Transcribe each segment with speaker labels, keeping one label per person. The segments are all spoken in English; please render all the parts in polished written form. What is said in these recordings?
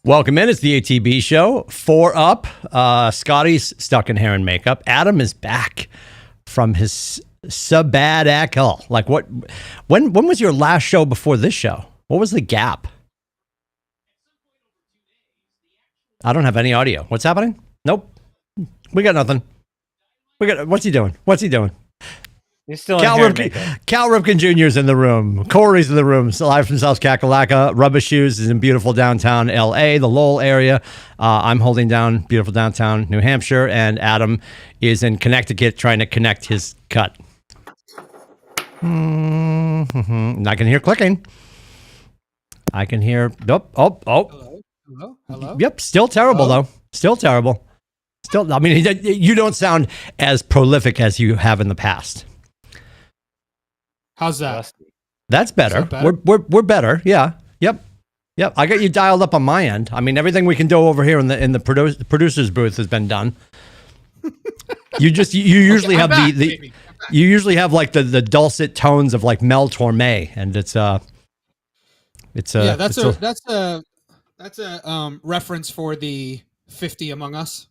Speaker 1: Welcome in. It's the ATB show. 4 up. Scotty's stuck in hair and makeup. Adam is back from his sabbatical. Like what? When was your last show before this show? What was the gap? I don't have any audio. What's happening? Nope. We got nothing. What's he doing?
Speaker 2: He's still in hair and makeup.
Speaker 1: Cal Ripken Jr. is in the room. Corey's in the room. Live from South Kakalaka. Rubbish Shoes is in beautiful downtown LA, the Lowell area. I'm holding down beautiful downtown New Hampshire, and Adam is in Connecticut trying to connect his cut. Mm-hmm. I can hear clicking. I can hear.
Speaker 3: Hello?
Speaker 1: Yep. Still terrible though. Still terrible. Still. I mean, you don't sound as prolific as you have in the past.
Speaker 3: How's that?
Speaker 1: That's better. We're better. Yeah. Yep. I got you dialed up on my end. I mean, everything we can do over here in the producer's booth has been done. You usually have you usually have like the dulcet tones of like Mel Torme, and that's
Speaker 3: a reference for the 50 Among Us.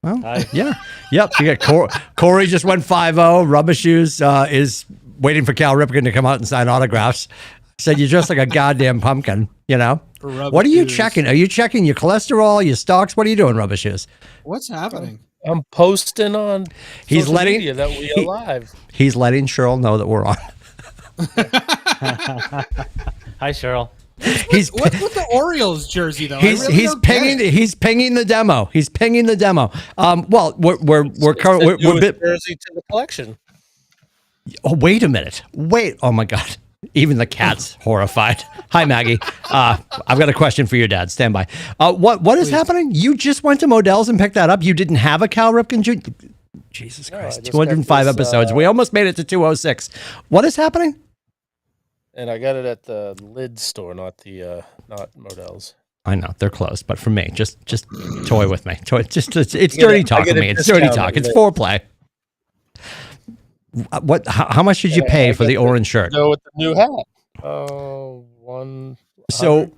Speaker 1: Well, yeah. Yep. You got Corey just went 5-0. Rubbish Shoes is waiting for Cal Ripken to come out and sign autographs. Said you're just like a goddamn pumpkin, you know? What are you checking? Are you checking your cholesterol, your stocks? What are you doing, Rubbish Shoes?
Speaker 3: What's happening?
Speaker 2: I'm posting on social media that we are live.
Speaker 1: He's letting Cheryl know that we're on.
Speaker 2: Hi, Cheryl.
Speaker 3: What's with the Orioles jersey though?
Speaker 1: He's pinging the demo. He's pinging the demo. Well, we're
Speaker 2: jersey to the collection.
Speaker 1: Oh, wait a minute. Oh my God. Even the cat's horrified. Hi, Maggie. I've got a question for your dad. Stand by. What is happening? You just went to Modell's and picked that up. You didn't have a Cal Ripken Jr. Jesus Christ. 205 episodes. We almost made it to 206. What is happening?
Speaker 2: And I got it at the Lid store, not Modell's.
Speaker 1: I know they're closed, but for me, just toy with me. It's dirty talk for me. It's dirty talk. It's foreplay. What? How much did you pay for the orange shirt?
Speaker 2: Go with the new hat. $100.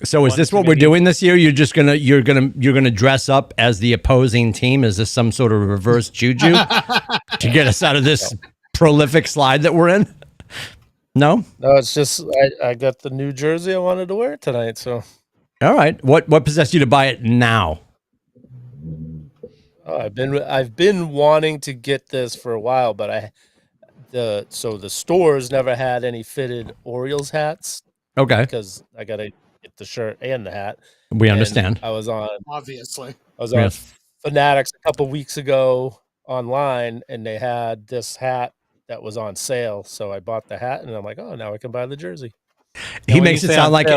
Speaker 1: So is this what we're doing this year? You're gonna dress up as the opposing team? Is this some sort of reverse juju to get us out of this prolific slide that we're in? No,
Speaker 2: it's just I got the new jersey. I wanted to wear it tonight. So,
Speaker 1: all right. What possessed you to buy it now?
Speaker 2: Oh, I've been wanting to get this for a while, but the stores never had any fitted Orioles hats.
Speaker 1: Okay,
Speaker 2: because I gotta get the shirt and the hat.
Speaker 1: We understand.
Speaker 2: I was on
Speaker 1: Yes.
Speaker 2: Fanatics a couple weeks ago online, and they had this hat that was on sale, so I bought the hat, and I'm like, oh, now I can buy the jersey.
Speaker 1: He makes it sound like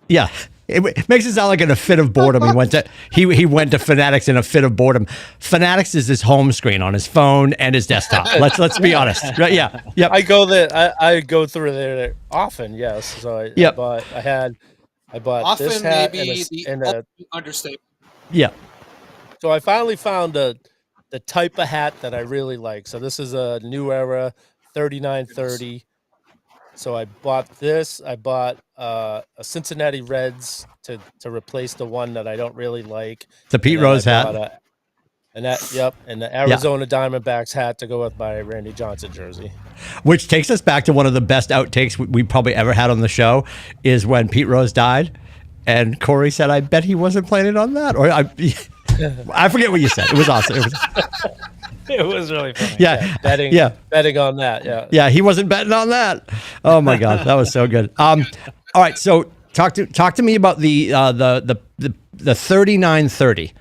Speaker 1: yeah. It makes it sound like in a fit of boredom. He went to Fanatics in a fit of boredom. Fanatics is his home screen on his phone and his desktop. Let's be honest. Right? Yeah. Yep.
Speaker 2: I go there. I go through there often. Yes. So I bought
Speaker 3: often
Speaker 2: this hat
Speaker 3: maybe
Speaker 2: and a
Speaker 3: understatement.
Speaker 1: Yeah.
Speaker 2: So I finally found the type of hat that I really like. So this is a New Era 3930. So I bought this. I bought a Cincinnati Reds to replace the one that I don't really like.
Speaker 1: The Pete Rose hat.
Speaker 2: And the Arizona Diamondbacks hat to go with my Randy Johnson jersey.
Speaker 1: Which takes us back to one of the best outtakes we probably ever had on the show is when Pete Rose died. And Corey said, I bet he wasn't planning on that. Or I forget what you said. It was awesome.
Speaker 2: It was really funny.
Speaker 1: Yeah.
Speaker 2: Betting on that. Yeah.
Speaker 1: Yeah. He wasn't betting on that. Oh my God. That was so good. All right. So talk to me about the 3930.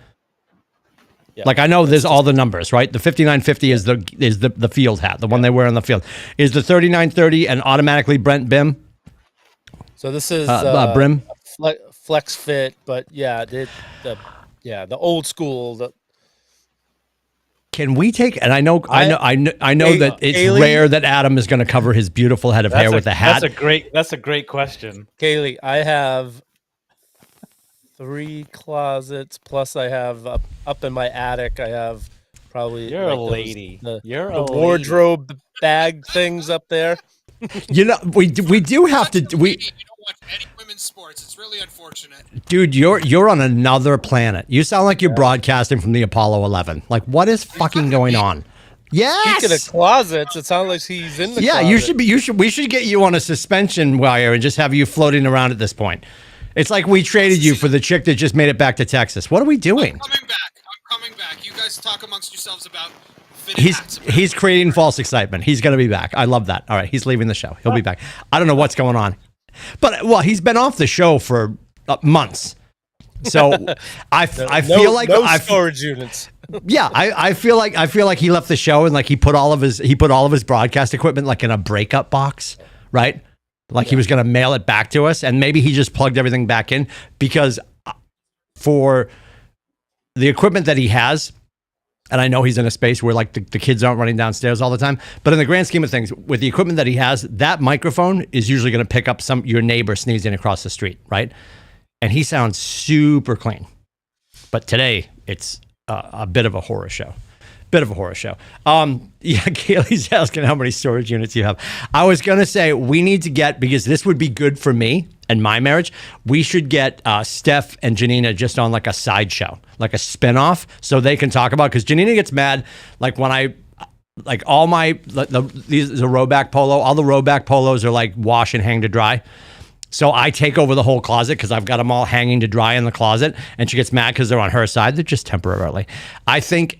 Speaker 2: Yeah.
Speaker 1: Like I know there's all the numbers, right? The 5950 is the field hat, the one they wear on the field. Is the 3930 and automatically Brent Bim?
Speaker 2: So this is
Speaker 1: Brim
Speaker 2: flex fit, but the old school.
Speaker 1: Can we take? And I know that it's rare that Adam is going to cover his beautiful head of hair with a hat.
Speaker 4: That's a great question,
Speaker 2: Kaylee. I have 3 closets plus I have up in my attic. I have probably
Speaker 4: you're a lady.
Speaker 2: You're a wardrobe bag things up there.
Speaker 1: You know, we do have to.
Speaker 3: You don't watch any women's sports. It's really unfortunate.
Speaker 1: Dude, you're on another planet. You sound like you're broadcasting from the Apollo 11. Like, what is fucking going on? Yes.
Speaker 2: Speaking of closets, it sounds like he's in the
Speaker 1: Yeah,
Speaker 2: closet.
Speaker 1: we should get you on a suspension wire and just have you floating around at this point. It's like we traded you for the chick that just made it back to Texas. What are we doing?
Speaker 3: I'm coming back. You guys talk amongst yourselves about fitting hats.
Speaker 1: He's creating false excitement. He's going to be back. I love that. All right, he's leaving the show. He'll be back. I don't know what's going on. But well, he's been off the show for months. So I feel like
Speaker 2: no storage units.
Speaker 1: Yeah, I feel like he left the show and like he put all of his broadcast equipment like in a breakup box, right? Like he was going to mail it back to us, and maybe he just plugged everything back in because for the equipment that he has, and I know he's in a space where like the kids aren't running downstairs all the time, but in the grand scheme of things, with the equipment that he has, that microphone is usually going to pick up your neighbor sneezing across the street, right? And he sounds super clean. But today, it's a bit of a horror show. Yeah, Kaylee's asking how many storage units you have. I was going to say we need to get, because this would be good for me and my marriage, we should get Steph and Janina just on like a sideshow, like a spinoff, so they can talk about, because Janina gets mad like when I, like all my, these is a rowback polo, all the rowback polos are like wash and hang to dry. So I take over the whole closet because I've got them all hanging to dry in the closet, and she gets mad because they're on her side. They're just temporarily. I think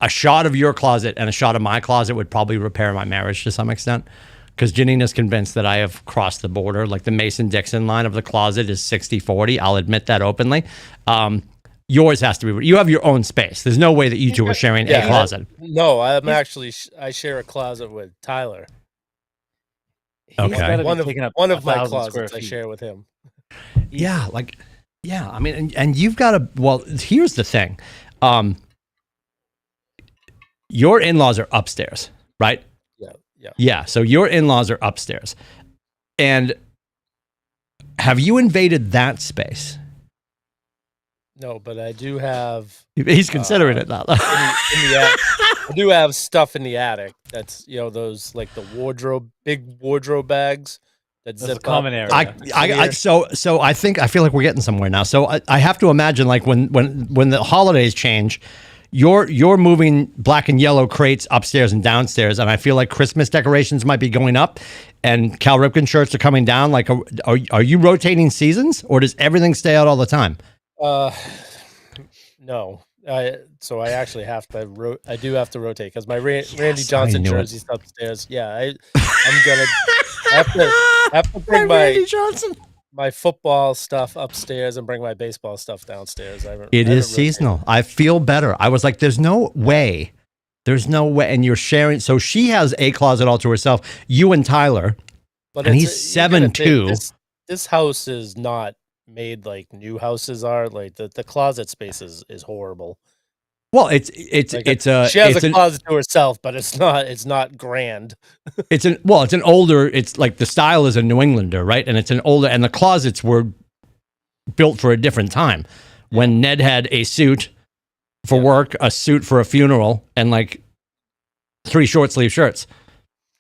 Speaker 1: a shot of your closet and a shot of my closet would probably repair my marriage to some extent, because Janina's convinced that I have crossed the border. Like the Mason-Dixon line of the closet is 60-40. I'll admit that openly. Yours has to be, you have your own space. There's no way that you two are sharing a closet.
Speaker 2: No, I'm actually, I share a closet with Tyler.
Speaker 1: Okay.
Speaker 2: One of my closets I share with him.
Speaker 1: Yeah, I mean, and you've got to, well, here's the thing. Your in-laws are upstairs, right? Yeah, so your in-laws are upstairs. And have you invaded that space?
Speaker 2: No, but I do have...
Speaker 1: He's considering it now.
Speaker 2: in the attic. I do have stuff in the attic. That's, those like the big wardrobe bags. That's
Speaker 4: a common area.
Speaker 1: So I feel like we're getting somewhere now. So I have to imagine like when the holidays change, you're moving black and yellow crates upstairs and downstairs, and I feel like Christmas decorations might be going up, and Cal Ripken shirts are coming down. Like, are you rotating seasons, or does everything stay out all the time?
Speaker 2: No. So I actually have to. I do have to rotate because my Randy Johnson jersey's upstairs. Yeah, I have to bring my football stuff upstairs and bring my baseball stuff downstairs.
Speaker 1: It is seasonal. I feel better. I was like, there's no way. And you're sharing. So she has a closet all to herself. You and Tyler, and he's 7'2".
Speaker 2: This house is not made like new houses are. Like the closet space is horrible.
Speaker 1: Well, she
Speaker 2: has a closet to herself, but it's not grand. It's
Speaker 1: like the style is a New Englander, right? And it's an older, and the closets were built for a different time when Ned had a suit for work, a suit for a funeral, and like 3 short sleeve shirts.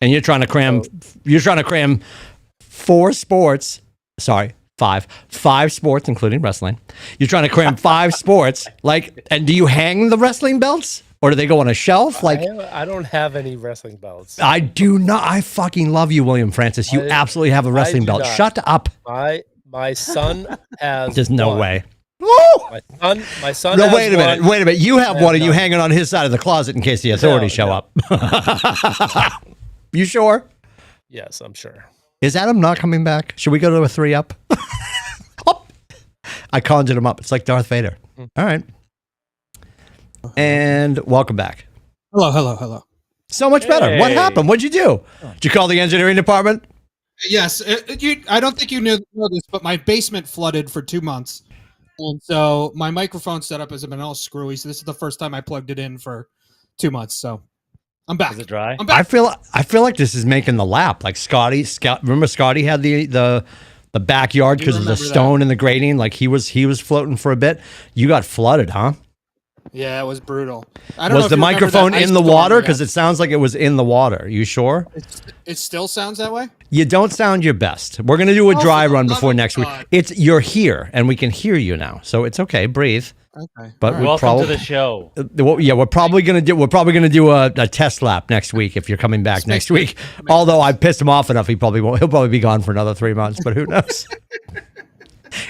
Speaker 1: And you're trying to cram 5 sports, including wrestling. You're trying to cram 5 sports. Like, and do you hang the wrestling belts, or do they go on a shelf? Like,
Speaker 2: I don't have any wrestling belts.
Speaker 1: I do not. I fucking love you, William Francis. You absolutely have a wrestling belt.
Speaker 2: Not.
Speaker 1: Shut up.
Speaker 2: My son has.
Speaker 1: There's no
Speaker 2: one.
Speaker 1: way.
Speaker 2: My son.
Speaker 1: No,
Speaker 2: has
Speaker 1: wait a minute. You have one, and you hang it on his side of the closet in case the authorities show up. You sure?
Speaker 2: Yes, I'm sure.
Speaker 1: Is Adam not coming back? Should we go to a 3-up? Oh, I conjured him up. It's like Darth Vader. All right. And welcome back.
Speaker 3: Hello.
Speaker 1: So much better. What happened? What'd you do? Did you call the engineering department?
Speaker 3: Yes. I don't think you know this, but my basement flooded for 2 months. And so my microphone setup has been all screwy. So this is the first time I plugged it in for 2 months. So I'm back.
Speaker 4: Is it dry?
Speaker 3: I'm back.
Speaker 1: I feel like this is making the lap. Like Scotty. Remember Scotty had the backyard because of the stone and the grating. Like he was floating for a bit. You got flooded, huh?
Speaker 3: Yeah, it was brutal.
Speaker 1: Was the microphone in the water? Because it sounds like it was in the water. You sure?
Speaker 3: It still sounds that way?
Speaker 1: You don't sound your best. We're going to do a dry run
Speaker 3: love
Speaker 1: before
Speaker 3: of
Speaker 1: next week.
Speaker 3: God.
Speaker 1: You're here, and we can hear you now, so it's okay. Breathe.
Speaker 3: Okay.
Speaker 1: But
Speaker 3: All
Speaker 1: we
Speaker 3: right.
Speaker 4: Welcome to
Speaker 1: probably,
Speaker 4: the show.
Speaker 1: we're probably gonna do a test lap next week if you're coming back next week. Although I pissed him off enough, he probably won't. He'll probably be gone for another 3 months, but who knows?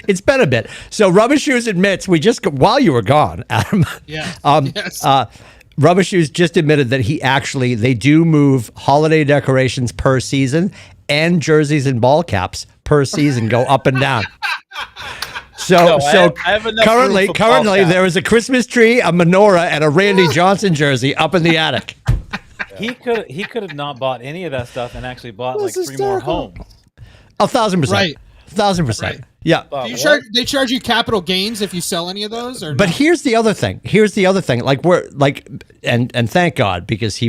Speaker 1: It's been a bit. So Rubber Shoes admits while you were gone, Adam.
Speaker 3: Yes. Yes.
Speaker 1: Rubber Shoes just admitted that they do move holiday decorations per season and jerseys and ball caps per season go up and down. So
Speaker 2: I have enough room
Speaker 1: currently
Speaker 2: for ball caps.
Speaker 1: there is a Christmas tree, a menorah, and a Randy Johnson jersey up in the attic.
Speaker 4: He could have not bought any of that stuff and actually bought like
Speaker 1: That's
Speaker 4: 3 more
Speaker 1: hysterical.
Speaker 4: homes.
Speaker 1: 1,000%.
Speaker 3: Right.
Speaker 1: 1,000%.
Speaker 3: Right.
Speaker 1: Yeah.
Speaker 2: But
Speaker 3: Do you
Speaker 2: what?
Speaker 3: they charge you capital gains if you sell any of those, or
Speaker 1: But
Speaker 3: no?
Speaker 1: here's the other thing. And thank God, because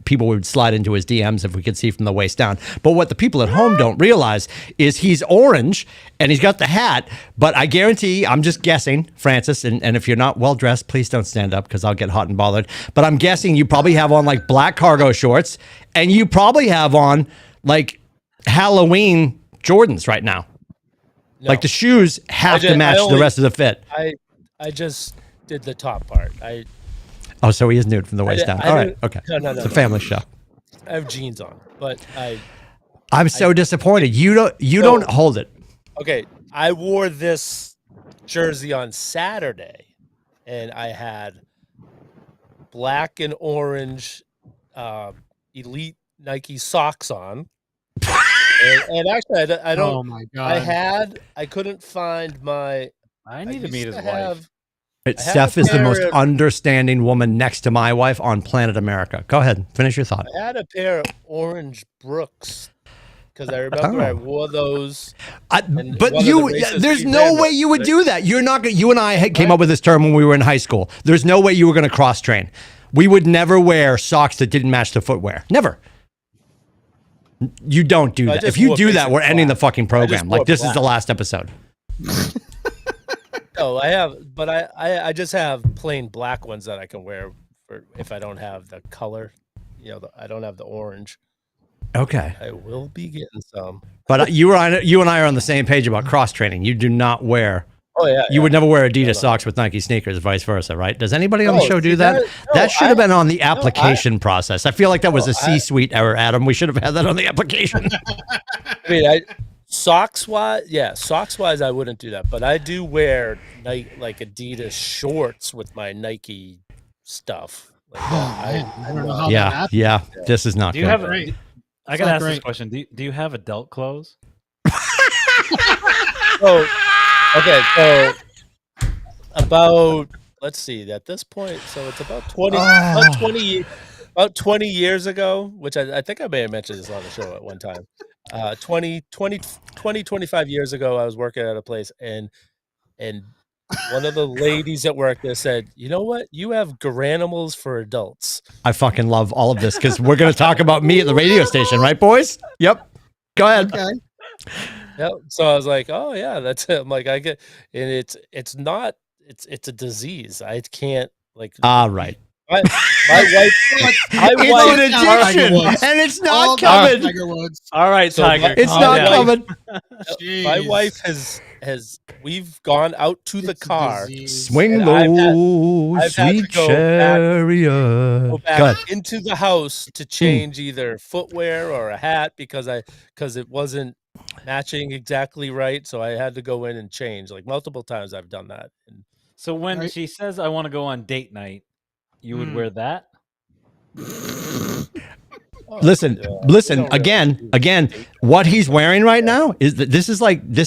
Speaker 1: people would slide into his DMs if we could see from the waist down. But what the people at home don't realize is he's orange and he's got the hat. But I guarantee, I'm just guessing, Francis, and if you're not well dressed, please don't stand up because I'll get hot and bothered. But I'm guessing you probably have on like black cargo shorts and you probably have on like Halloween Jordans right now.
Speaker 2: No.
Speaker 1: Like the shoes have to
Speaker 2: I
Speaker 1: match
Speaker 2: only-
Speaker 1: the rest of the fit.
Speaker 2: I just did the top part.
Speaker 1: Oh, so he is nude from the waist down.
Speaker 2: I
Speaker 1: All right,
Speaker 2: didn't-
Speaker 1: okay.
Speaker 2: No,
Speaker 1: It's a family show.
Speaker 2: I have jeans on, but
Speaker 1: I'm so disappointed. You don't hold it.
Speaker 2: okay. I wore this jersey on Saturday, and I had black and orange elite Nike socks on. and actually, I don't.
Speaker 3: Oh my god!
Speaker 2: I couldn't find my.
Speaker 4: I need to
Speaker 2: used
Speaker 4: meet his wife.
Speaker 2: have- I have
Speaker 1: Steph
Speaker 2: a
Speaker 1: is the most
Speaker 2: pair of-
Speaker 1: understanding woman next to my wife on planet America. Go ahead, finish your thought.
Speaker 2: I had a pair of orange Brooks because I remember I wore those. And
Speaker 1: But
Speaker 2: one of the races
Speaker 1: there's
Speaker 2: we
Speaker 1: no
Speaker 2: ran
Speaker 1: way
Speaker 2: with,
Speaker 1: you would
Speaker 2: right?
Speaker 1: do that. You're not. You and I came up with this term when we were in high school. There's no way you were going to cross train. We would never wear socks that didn't match the footwear. Never. You don't do
Speaker 2: I
Speaker 1: that.
Speaker 2: just
Speaker 1: If you
Speaker 2: wore
Speaker 1: do that,
Speaker 2: basic
Speaker 1: we're ending the
Speaker 2: black.
Speaker 1: fucking program.
Speaker 2: wore
Speaker 1: Like this is
Speaker 2: black.
Speaker 1: the last episode.
Speaker 2: No, I have, but I just have plain black ones that I can wear for if I don't have the color. I don't have the orange.
Speaker 1: Okay.
Speaker 2: I will be getting some.
Speaker 1: But you and I are on the same page about cross training. You do not wear.
Speaker 2: Oh yeah,
Speaker 1: You would never wear Adidas
Speaker 2: no.
Speaker 1: socks with Nike sneakers, vice versa, right? Does anybody on the
Speaker 2: No,
Speaker 1: show do
Speaker 2: see,
Speaker 1: that?
Speaker 2: that-
Speaker 1: That
Speaker 2: no,
Speaker 1: should have been on the application process. I feel like that was a
Speaker 2: I-
Speaker 1: C-suite error, Adam. We should have had that on the application.
Speaker 2: I mean, socks wise, I wouldn't do that, but I do wear like Adidas shorts with my Nike stuff. Like that.
Speaker 3: I don't know how that
Speaker 1: yeah,
Speaker 3: happened.
Speaker 1: yeah. This is not
Speaker 4: Do
Speaker 1: good.
Speaker 4: you have?
Speaker 3: Great.
Speaker 4: I
Speaker 3: It's
Speaker 4: gotta
Speaker 3: not
Speaker 4: ask this
Speaker 3: great.
Speaker 4: question. Do you have adult clothes?
Speaker 2: So, okay, so about let's see, at this point, so it's about 20 years ago, which I think I may have mentioned this on the show at one time. 25 years ago, I was working at a place and one of the ladies at work there said, "You know what? You have Garanimals for adults."
Speaker 1: I fucking love all of this because we're going to talk about me at the radio station, right, boys? Yep. Go ahead.
Speaker 3: Okay.
Speaker 2: Yep. So I was like, "Oh yeah, that's it." I'm like, I get, and it's not, it's a disease. I can't like.
Speaker 1: Right.
Speaker 2: My wife. My
Speaker 1: It's
Speaker 2: wife.
Speaker 1: an addiction, and it's
Speaker 3: All
Speaker 1: not
Speaker 3: about
Speaker 1: coming.
Speaker 3: Tiger Woods.
Speaker 4: All right,
Speaker 2: So
Speaker 4: Tiger.
Speaker 2: my-
Speaker 1: It's
Speaker 4: calm
Speaker 1: not
Speaker 4: down.
Speaker 1: coming.
Speaker 2: My
Speaker 3: Jeez.
Speaker 2: wife has we've gone out to the
Speaker 3: It's a
Speaker 2: car,
Speaker 3: disease.
Speaker 1: Swing
Speaker 2: And I've had-
Speaker 1: low,
Speaker 2: I've had to
Speaker 1: sweet
Speaker 2: go back-
Speaker 1: chariot.
Speaker 2: go
Speaker 1: Go
Speaker 2: back
Speaker 1: ahead.
Speaker 2: into the house to change either footwear or a hat because it wasn't matching exactly right. So I had to go in and change. Like multiple times I've done that. And
Speaker 4: So when
Speaker 3: Right.
Speaker 4: she says, "I want to go on date night," you would wear that?
Speaker 1: Listen,
Speaker 2: we don't really
Speaker 1: again,
Speaker 2: do
Speaker 1: again,
Speaker 2: date
Speaker 1: what he's wearing right now is that this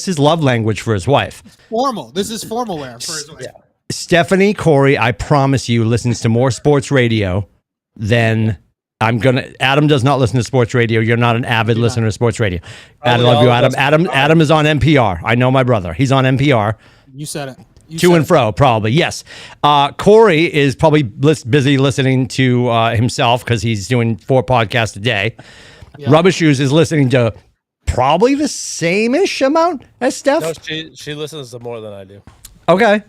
Speaker 1: is love language for his wife.
Speaker 3: Formal. This is formal wear for his wife.
Speaker 2: Yeah.
Speaker 1: Stephanie Corey, I promise you, listens to more sports radio than Adam does not listen to sports radio. You're not an avid listener to sports radio. I
Speaker 2: Probably
Speaker 1: love you,
Speaker 2: all of
Speaker 1: Adam.
Speaker 2: us
Speaker 1: Adam is on NPR. I know my brother. He's on NPR.
Speaker 3: You said it. You
Speaker 1: To
Speaker 3: said
Speaker 1: and
Speaker 3: it.
Speaker 1: fro, probably. Yes. Corey is probably busy listening to himself because he's doing 4 podcasts a day.
Speaker 3: Yeah.
Speaker 1: Rubber Shoes is listening to probably the same-ish amount as Steph.
Speaker 2: No, she listens to more than I do.
Speaker 1: Okay.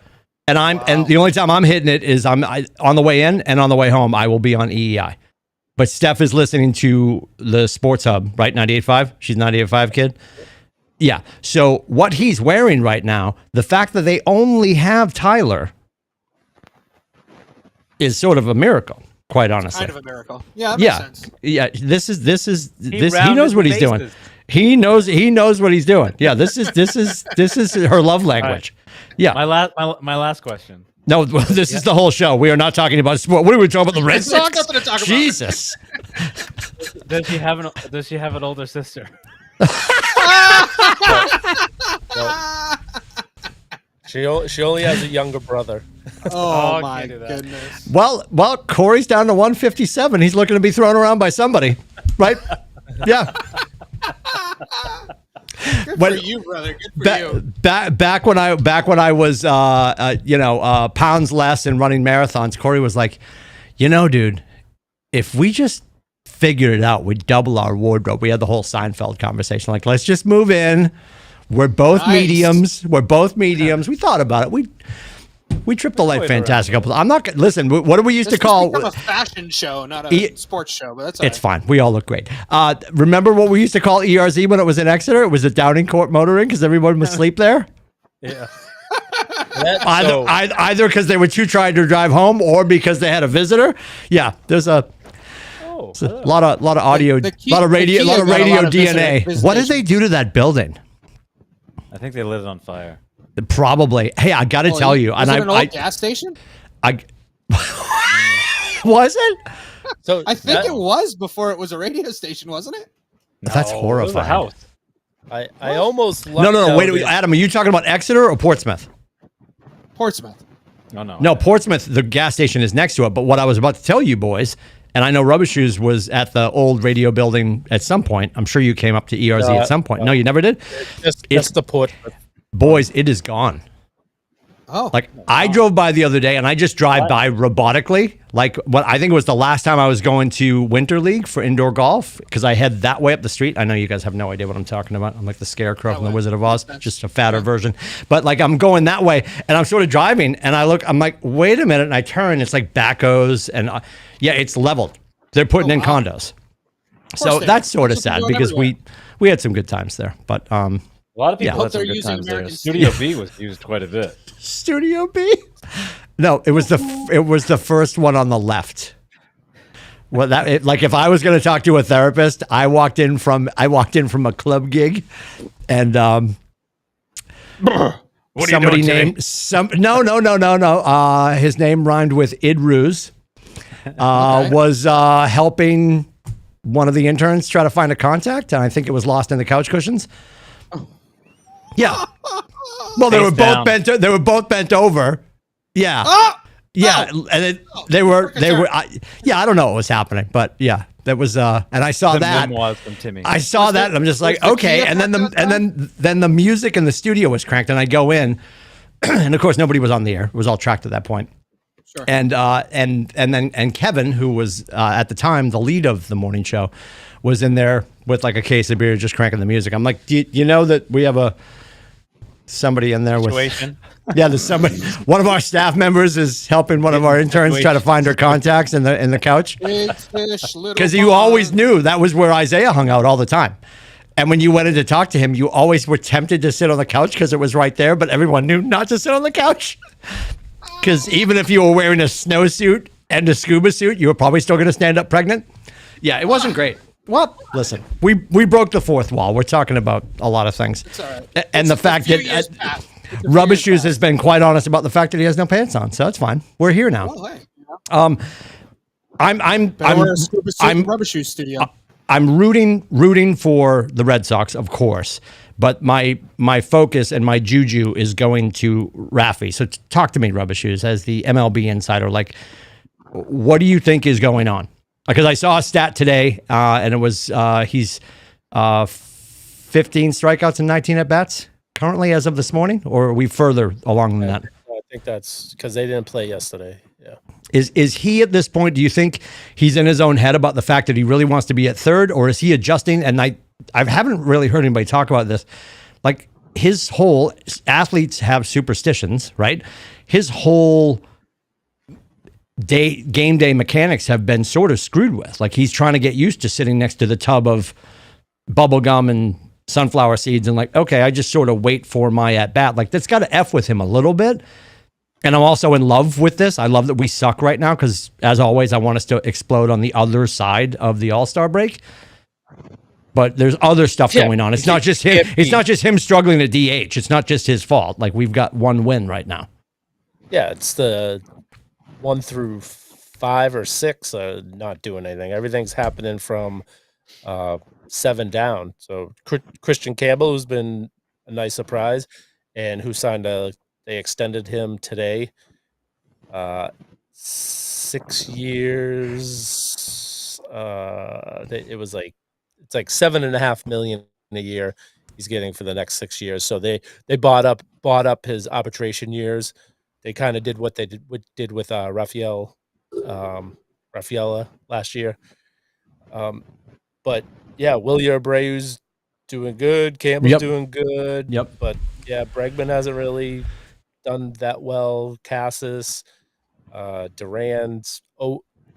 Speaker 1: And the only time I'm hitting it is on the way in and on the way home. I will be on EEI. but Steph is listening to the Sports Hub, right? 98.5. She's 98.5 kid. Yeah. So what he's wearing right now, the fact that they only have Tyler is sort of a miracle, quite honestly.
Speaker 3: Kind of a miracle. Yeah, that makes
Speaker 1: Yeah.
Speaker 3: sense.
Speaker 1: Yeah. This. He
Speaker 4: rounded
Speaker 1: knows what
Speaker 4: the
Speaker 1: he's doing.
Speaker 4: bases.
Speaker 1: He knows what he's doing. Yeah. This is her love language. Yeah.
Speaker 4: My last question.
Speaker 1: No, this is the whole show. We are not talking about sport. What are we talking about? The Red
Speaker 3: There's
Speaker 1: Sox?
Speaker 3: nothing to talk about.
Speaker 1: Jesus.
Speaker 4: Does she have an older sister?
Speaker 2: She only has a younger brother.
Speaker 3: Oh,
Speaker 4: I
Speaker 3: my
Speaker 4: can't do that.
Speaker 3: goodness.
Speaker 1: Well, Corey's down to 157. He's looking to be thrown around by somebody, right? Yeah.
Speaker 3: Good
Speaker 1: When-
Speaker 3: for you, brother. Good for you.
Speaker 1: Back when I was pounds less and running marathons, Corey was like, dude, if we just figured it out, we'd double our wardrobe. We had the whole Seinfeld conversation. Like, let's just move in. We're both
Speaker 3: Nice.
Speaker 1: mediums. We thought about it. We tripped the light
Speaker 4: Wait,
Speaker 1: fantastic couple. I'm not gonna listen. What do we used
Speaker 3: This
Speaker 1: to call?
Speaker 3: become a fashion show, not
Speaker 1: E-
Speaker 3: a sports show, but that's all
Speaker 1: It's fine. We all look great. Remember what we used to call ERZ when it was in Exeter? It was the Downing Court Motoring because everyone would sleep there.
Speaker 2: Yeah.
Speaker 1: Either because they were too tired to drive home or because they had a visitor. Yeah, there's a lot of audio,
Speaker 3: The key-
Speaker 1: lot of
Speaker 3: the
Speaker 1: radio,
Speaker 3: key
Speaker 1: lot of
Speaker 3: is that a
Speaker 1: radio
Speaker 3: lot of
Speaker 1: DNA.
Speaker 3: visitor-
Speaker 1: What did they do to that building?
Speaker 4: I think they lit it on fire.
Speaker 1: Probably. Hey, I got to tell you,
Speaker 3: was
Speaker 1: and
Speaker 3: it an old gas station?
Speaker 1: I was it?
Speaker 2: So
Speaker 3: I think it was before it was a radio station, wasn't it?
Speaker 1: That's
Speaker 4: No, it was a
Speaker 1: horrifying.
Speaker 4: house.
Speaker 2: I almost
Speaker 1: No. Wait, Adam, are you talking about Exeter or Portsmouth?
Speaker 3: Portsmouth.
Speaker 4: Oh no.
Speaker 1: No, Portsmouth, the gas station is next to it. But what I was about to tell you boys, and I know Rubber Shoes was at the old radio building at some point. I'm sure you came up to ERZ at some point. No, you never did?
Speaker 2: Just the port.
Speaker 1: Boys, it is gone.
Speaker 3: Oh,
Speaker 1: Like I drove by the other day and I just drive by robotically. Like what I think it was the last time I was going to Winter League for indoor golf because I head that way up the street. I know you guys have no idea what I'm talking about. I'm like the Scarecrow from the Wizard of Oz, just a fatter version. But like I'm going that way and I'm sort of driving and I'm like, wait a minute. And I turn, it's like backhoes and yeah, it's leveled. They're putting in condos. So
Speaker 3: they
Speaker 1: that's
Speaker 3: are.
Speaker 1: sort of
Speaker 3: That's what
Speaker 1: sad
Speaker 3: they're doing
Speaker 1: because
Speaker 3: everywhere.
Speaker 1: we had some good times there. But
Speaker 4: A lot of people
Speaker 1: Yeah.
Speaker 4: had some
Speaker 3: They're
Speaker 4: good
Speaker 3: using
Speaker 4: times there.
Speaker 3: American
Speaker 4: Studio B was used quite a bit.
Speaker 1: Studio B? No, it was the first one on the left. Well, like if I was going to talk to a therapist, I walked in from a club gig, and somebody named no. His name rhymed with Idruz. Was helping one of the interns try to find a contact, and I think it was lost in the couch cushions. Yeah. Well, they
Speaker 4: Face
Speaker 1: were both
Speaker 4: down.
Speaker 1: bent. They were both bent over. Yeah. Yeah, and they were. I don't know what was happening, but yeah, that was. And I saw
Speaker 4: The
Speaker 1: that.
Speaker 4: memoirs from Timmy.
Speaker 1: I saw that, and I'm just like,
Speaker 3: was the
Speaker 1: okay.
Speaker 3: key
Speaker 1: And then
Speaker 3: up at that
Speaker 1: then the music in the studio was cranked, and I go in, and of course nobody was on the air. It was all tracked at that point.
Speaker 3: Sure.
Speaker 1: And then Kevin, who was at the time the lead of the morning show, was in there with like a case of beer, just cranking the music. I'm like, do you know that we have somebody in there with?
Speaker 4: Situation.
Speaker 1: Yeah, there's somebody. One of our staff members is helping one of our interns try to find her contacts in the couch.
Speaker 3: Big fish, little
Speaker 1: Because you
Speaker 3: pond.
Speaker 1: always knew that was where Isaiah hung out all the time. And when you went in to talk to him, you always were tempted to sit on the couch because it was right there, but everyone knew not to sit on the couch. Because even if you were wearing a snowsuit and a scuba suit, you were probably still going to stand up pregnant. Yeah, it wasn't great. Well, listen, we broke the fourth wall. We're talking about a lot of things.
Speaker 3: It's all right.
Speaker 1: And
Speaker 3: It's
Speaker 1: the
Speaker 3: a
Speaker 1: fact
Speaker 3: few
Speaker 1: that
Speaker 3: years past. It's a few
Speaker 1: Rubber
Speaker 3: years
Speaker 1: Shoes
Speaker 3: past.
Speaker 1: has been quite honest about the fact that he has no pants on, so that's fine. We're here now.
Speaker 3: Oh, hey.
Speaker 1: I'm
Speaker 3: Better wear a scuba suit
Speaker 1: I'm
Speaker 3: and rubber shoe studio.
Speaker 1: I'm rooting for the Red Sox, of course, but my focus and my juju is going to Rafi. So talk to me, Rubber Shoes, as the MLB insider. Like, what do you think is going on? Because I saw a stat today, and it was he's 15 strikeouts and 19 at bats currently as of this morning, or are we further along than that?
Speaker 2: I think that's because they didn't play yesterday. Yeah.
Speaker 1: Is he at this point? Do you think he's in his own head about the fact that he really wants to be at third, or is he adjusting? And I haven't really heard anybody talk about this. Like his whole athletes have superstitions, right? His whole game day mechanics have been sort of screwed with. Like he's trying to get used to sitting next to the tub of bubble gum and sunflower seeds and like, okay, I just sort of wait for my at bat. Like that's got to F with him a little bit. And I'm also in love with this. I love that we suck right now because, as always, I want us to explode on the other side of the All-Star break. But there's other stuff going on. It's not just him. It's not just him struggling to DH. It's not just his fault. Like we've got one win right now.
Speaker 2: Yeah, it's the 1 through 5 or 6 not doing anything. Everything's happening from 7 down. So Christian Campbell, who's been a nice surprise, and who signed they extended him today. 6 years. It's like $7.5 million a year he's getting for the next 6 years. So they bought up his arbitration years. They kind of did what they did with Rafaela last year. But yeah, Willie Abreu's doing good. Campbell's doing good.
Speaker 1: Yep.
Speaker 2: But yeah, Bregman hasn't really done that well. Cassis, Duran's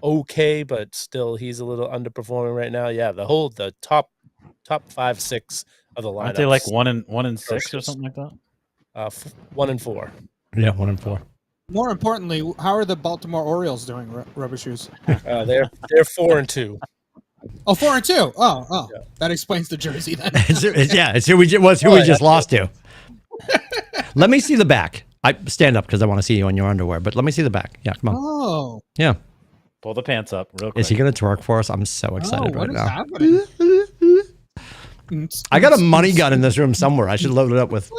Speaker 2: okay, but still he's a little underperforming right now. Yeah, the top 5, 6 of the lineup.
Speaker 4: Aren't they like 1 and 6 or something like that?
Speaker 2: 1 and 4.
Speaker 1: Yeah, 1 and 4.
Speaker 3: More importantly, how are the Baltimore Orioles doing, Rubber Shoes?
Speaker 2: They're 4 and 2.
Speaker 3: Oh, 4 and 2. Oh,
Speaker 2: Yeah.
Speaker 3: That explains the jersey then.
Speaker 1: It's who we just lost to. Let me see the back. I stand up because I want to see you in your underwear, but let me see the back. Yeah, come on.
Speaker 3: Oh.
Speaker 1: Yeah.
Speaker 4: Pull the pants up real quick.
Speaker 1: Is he going to twerk for us? I'm so excited right now.
Speaker 3: Happening?
Speaker 1: I got a money gun in this room somewhere. I should load it up with.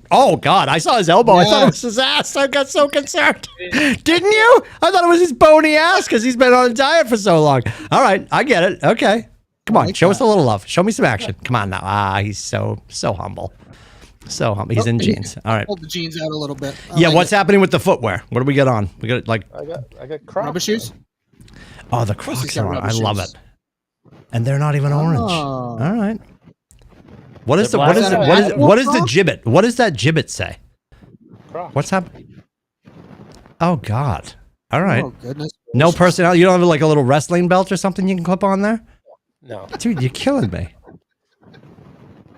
Speaker 1: Oh God! I saw his elbow. I thought it was his ass. I got so concerned. Didn't you? I thought it was his bony ass because he's been on a diet for so long. All right, I get it. Okay, come on, show us a little love. Show me some action. Come on now. He's so humble. So humble. He's in jeans. All right.
Speaker 3: Hold the jeans out a little bit.
Speaker 1: Yeah. What's happening with the footwear? What do we get on? We got like.
Speaker 2: I got Crocs.
Speaker 3: Rubber shoes?
Speaker 1: Oh, the Crocs
Speaker 3: got
Speaker 1: are on.
Speaker 3: rubber
Speaker 1: I love
Speaker 3: shoes.
Speaker 1: it. And they're not even orange.
Speaker 3: Oh.
Speaker 1: All right. What is
Speaker 4: They're
Speaker 1: the what is
Speaker 4: black.
Speaker 1: it? What is what is the
Speaker 3: Crocs?
Speaker 1: gibbet? What does that gibbet say?
Speaker 2: Crocs.
Speaker 1: What's happening? Oh God! All right.
Speaker 3: Oh, goodness.
Speaker 1: No personality. You don't have like a little wrestling belt or something you can clip on there,
Speaker 2: No.
Speaker 1: dude. You're killing me.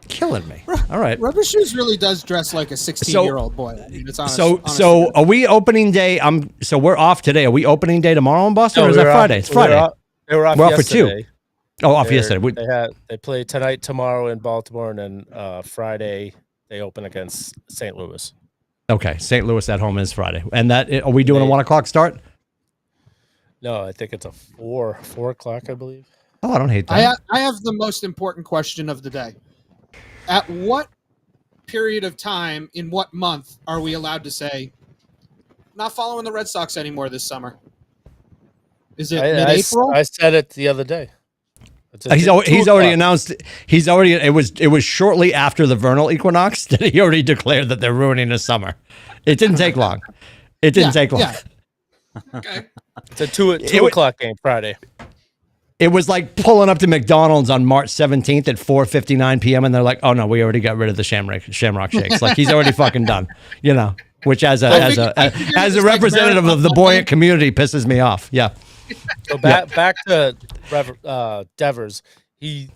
Speaker 1: Killing me. All right.
Speaker 3: Rubber Shoes really does dress like a 16-year-old boy. I mean, it's honest,
Speaker 1: So are we opening day? So we're off today. Are we opening day tomorrow in Boston, or is that Friday? It's Friday.
Speaker 2: They were off
Speaker 1: We're off for
Speaker 2: yesterday.
Speaker 1: 2. Oh, off yesterday.
Speaker 2: They play tonight, tomorrow in Baltimore, and then Friday they open against St. Louis.
Speaker 1: Okay, St. Louis at home is Friday, and that are we doing a 1 o'clock start?
Speaker 2: No, I think it's a 4 o'clock, I believe.
Speaker 1: Oh, I don't hate that.
Speaker 3: I have the most important question of the day. At what period of time, in what month, are we allowed to say, not following the Red Sox anymore this summer? Is it mid-April?
Speaker 2: I said it the other day.
Speaker 1: He's already announced. It was shortly after the vernal equinox that he already declared that they're ruining his summer. It didn't take long. It didn't take long.
Speaker 3: Yeah. Okay.
Speaker 2: It's a 2 o'clock game Friday.
Speaker 1: It was like pulling up to McDonald's on March 17th at 4:59 p.m. and they're like, "Oh no, we already got rid of the Shamrock Shakes." Like he's already fucking done. You know, which as a representative of the buoyant community pisses me off. Yeah.
Speaker 2: So back to Devers. He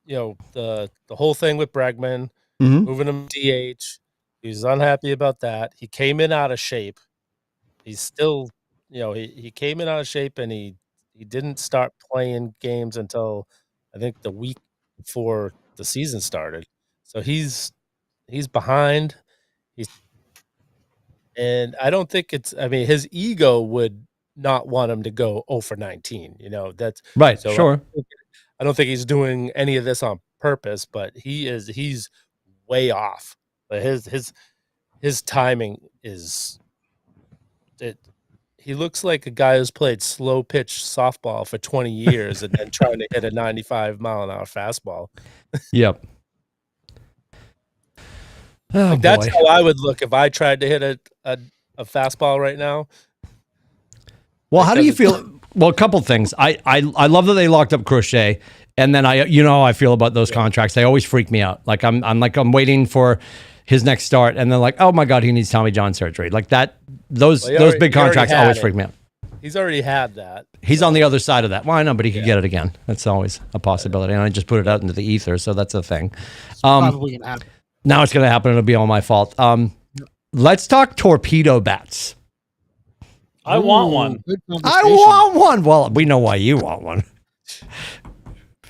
Speaker 2: the whole thing with Bregman, moving him DH. He was unhappy about that. He came in out of shape. He's still, he came in out of shape, and he didn't start playing games until I think the week before the season started. So he's behind. And I don't think his ego would not want him to go 0 for 19. That's
Speaker 1: right.
Speaker 2: So
Speaker 1: sure.
Speaker 2: I don't think he's doing any of this on purpose, but he's way off. But his timing is it. He looks like a guy who's played slow pitch softball for 20 years and then trying to hit a 95-mile-an-hour fastball.
Speaker 1: Yep. Oh,
Speaker 2: That's how I would look if I tried to hit a fastball right now.
Speaker 1: Well, how do you feel? Well, a couple things. I love that they locked up Crochet, and then how I feel about those contracts. They always freak me out. Like I'm waiting for his next start, and they're like, oh my God, he needs Tommy John surgery. Like that those
Speaker 2: Well, he already-
Speaker 1: big
Speaker 2: he already
Speaker 1: contracts
Speaker 2: had
Speaker 1: always
Speaker 2: it.
Speaker 1: freak me out.
Speaker 2: He's already had that.
Speaker 1: He's on the other side of that. Well, I know, but he could get it again. That's always a possibility. And I just put it out into the ether, so that's a thing.
Speaker 3: Probably gonna happen.
Speaker 1: Now it's going to happen. It'll be all my fault. Let's talk torpedo bats.
Speaker 4: I want one.
Speaker 3: Good
Speaker 1: I
Speaker 3: conversation.
Speaker 1: want one. Well, we know why you want one.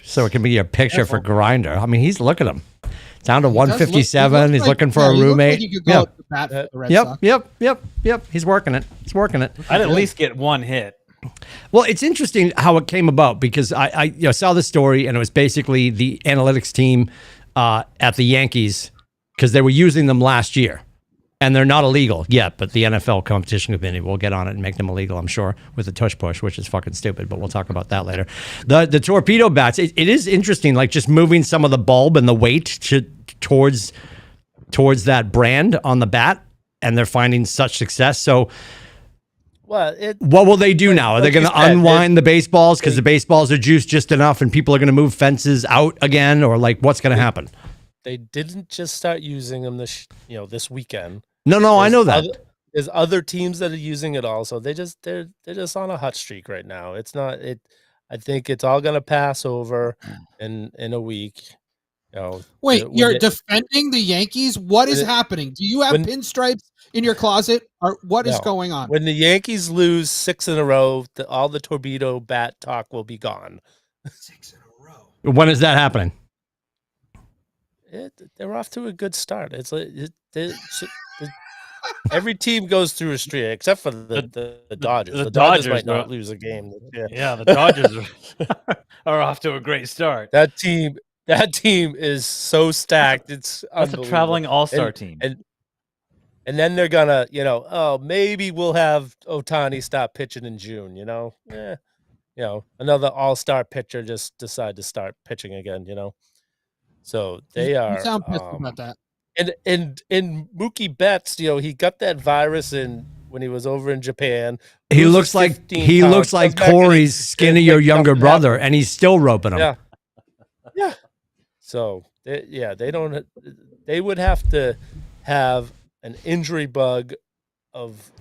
Speaker 1: So it can be your picture for Grinder. I mean, he's look at him. Down to
Speaker 3: He does look-
Speaker 1: 157. He's
Speaker 3: like-
Speaker 1: looking for
Speaker 3: yeah,
Speaker 1: a
Speaker 3: he looks
Speaker 1: roommate.
Speaker 3: Like he could go
Speaker 1: Yeah.
Speaker 3: up to bat for the Red
Speaker 1: Yep,
Speaker 3: Sox.
Speaker 1: yep. He's working it.
Speaker 4: I'd at least get one hit.
Speaker 1: Well, it's interesting how it came about because I saw the story and it was basically the analytics team at the Yankees because they were using them last year. And they're not illegal yet, but the NFL competition committee will get on it and make them illegal, I'm sure, with the tush push, which is fucking stupid, but we'll talk about that later. The torpedo bats, it is interesting, like just moving some of the bulb and the weight towards that brand on the bat, and they're finding such success. So
Speaker 2: Well,
Speaker 1: what will they do now? Are they
Speaker 2: like
Speaker 1: going
Speaker 2: you
Speaker 1: to
Speaker 2: said,
Speaker 1: unwind the baseballs because the baseballs are juiced just enough and people are going to move fences out again? Or like what's going to happen?
Speaker 2: they didn't just start using them this weekend.
Speaker 1: No, I know that.
Speaker 2: There's other teams that are using it also. They're just on a hot streak right now. It's not it. I think it's all gonna pass over in a week.
Speaker 3: Wait,
Speaker 2: when
Speaker 3: you're
Speaker 2: they-
Speaker 3: defending the Yankees? What is
Speaker 2: when it-
Speaker 3: happening? Do you have
Speaker 2: when-
Speaker 3: pinstripes in your closet? Or what is
Speaker 2: No.
Speaker 3: going on?
Speaker 2: When the Yankees lose 6 in a row, all the torpedo bat talk will be gone.
Speaker 3: 6 in a row.
Speaker 1: When is that happening?
Speaker 2: They're off to a good start. It's like every team goes through a streak except for the Dodgers.
Speaker 4: the
Speaker 2: The Dodgers
Speaker 4: Dodgers
Speaker 2: might not
Speaker 4: are-
Speaker 2: lose a game.
Speaker 4: Yeah, the Dodgers are off to a great start.
Speaker 2: That team is so stacked. It's
Speaker 4: That's a
Speaker 2: unbelievable.
Speaker 4: traveling all-star
Speaker 2: And-
Speaker 4: team.
Speaker 2: And then they're gonna, maybe we'll have Ohtani stop pitching in June. Another all-star pitcher just decide to start pitching again. So they are.
Speaker 3: You sound pissed about that.
Speaker 2: And Mookie Betts, he got that virus when he was over in Japan.
Speaker 1: He
Speaker 2: loses
Speaker 1: looks like
Speaker 2: 15 pounds,
Speaker 1: Corey's
Speaker 2: comes back and
Speaker 1: Corey's
Speaker 2: he-
Speaker 1: skinnier
Speaker 2: like,
Speaker 1: younger
Speaker 2: nothing
Speaker 1: brother,
Speaker 2: happened.
Speaker 1: and he's still roping him.
Speaker 2: Yeah. So they don't. They would have to have an injury bug of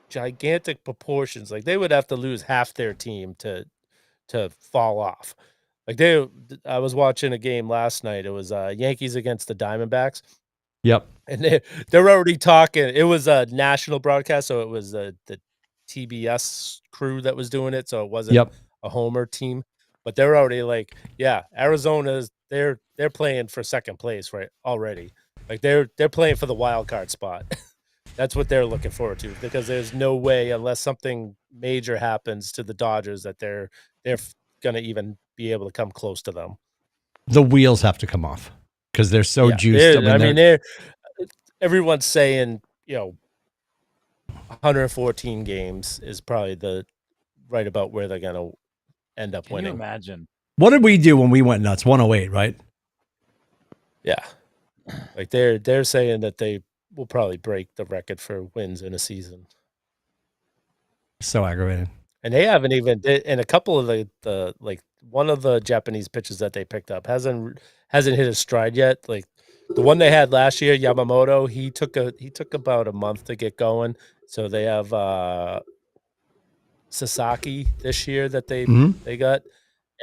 Speaker 2: gigantic proportions. Like they would have to lose half their team to fall off. Like I was watching a game last night. It was Yankees against the Diamondbacks.
Speaker 1: Yep.
Speaker 2: And they're already talking. It was a national broadcast, so it was the TBS crew that was doing it. So it wasn't a homer team. But they're already like, yeah, Arizona's they're playing for second place right already. Like they're playing for the wild card spot. That's what they're looking forward to because there's no way unless something major happens to the Dodgers that they're gonna even be able to come close to them.
Speaker 1: The wheels have to come off because they're so juiced.
Speaker 2: Everyone's saying, 114 games is probably right about where they're gonna end up
Speaker 4: Can you
Speaker 2: winning.
Speaker 4: imagine?
Speaker 1: What did we do when we went nuts? 108, right?
Speaker 2: Yeah, like they're saying that they will probably break the record for wins in a season.
Speaker 1: So aggravating.
Speaker 2: And they haven't even in a couple of the like one of the Japanese pitchers that they picked up hasn't hit a stride yet. Like the one they had last year, Yamamoto, he took about a month to get going. So they have Sasaki this year that they got,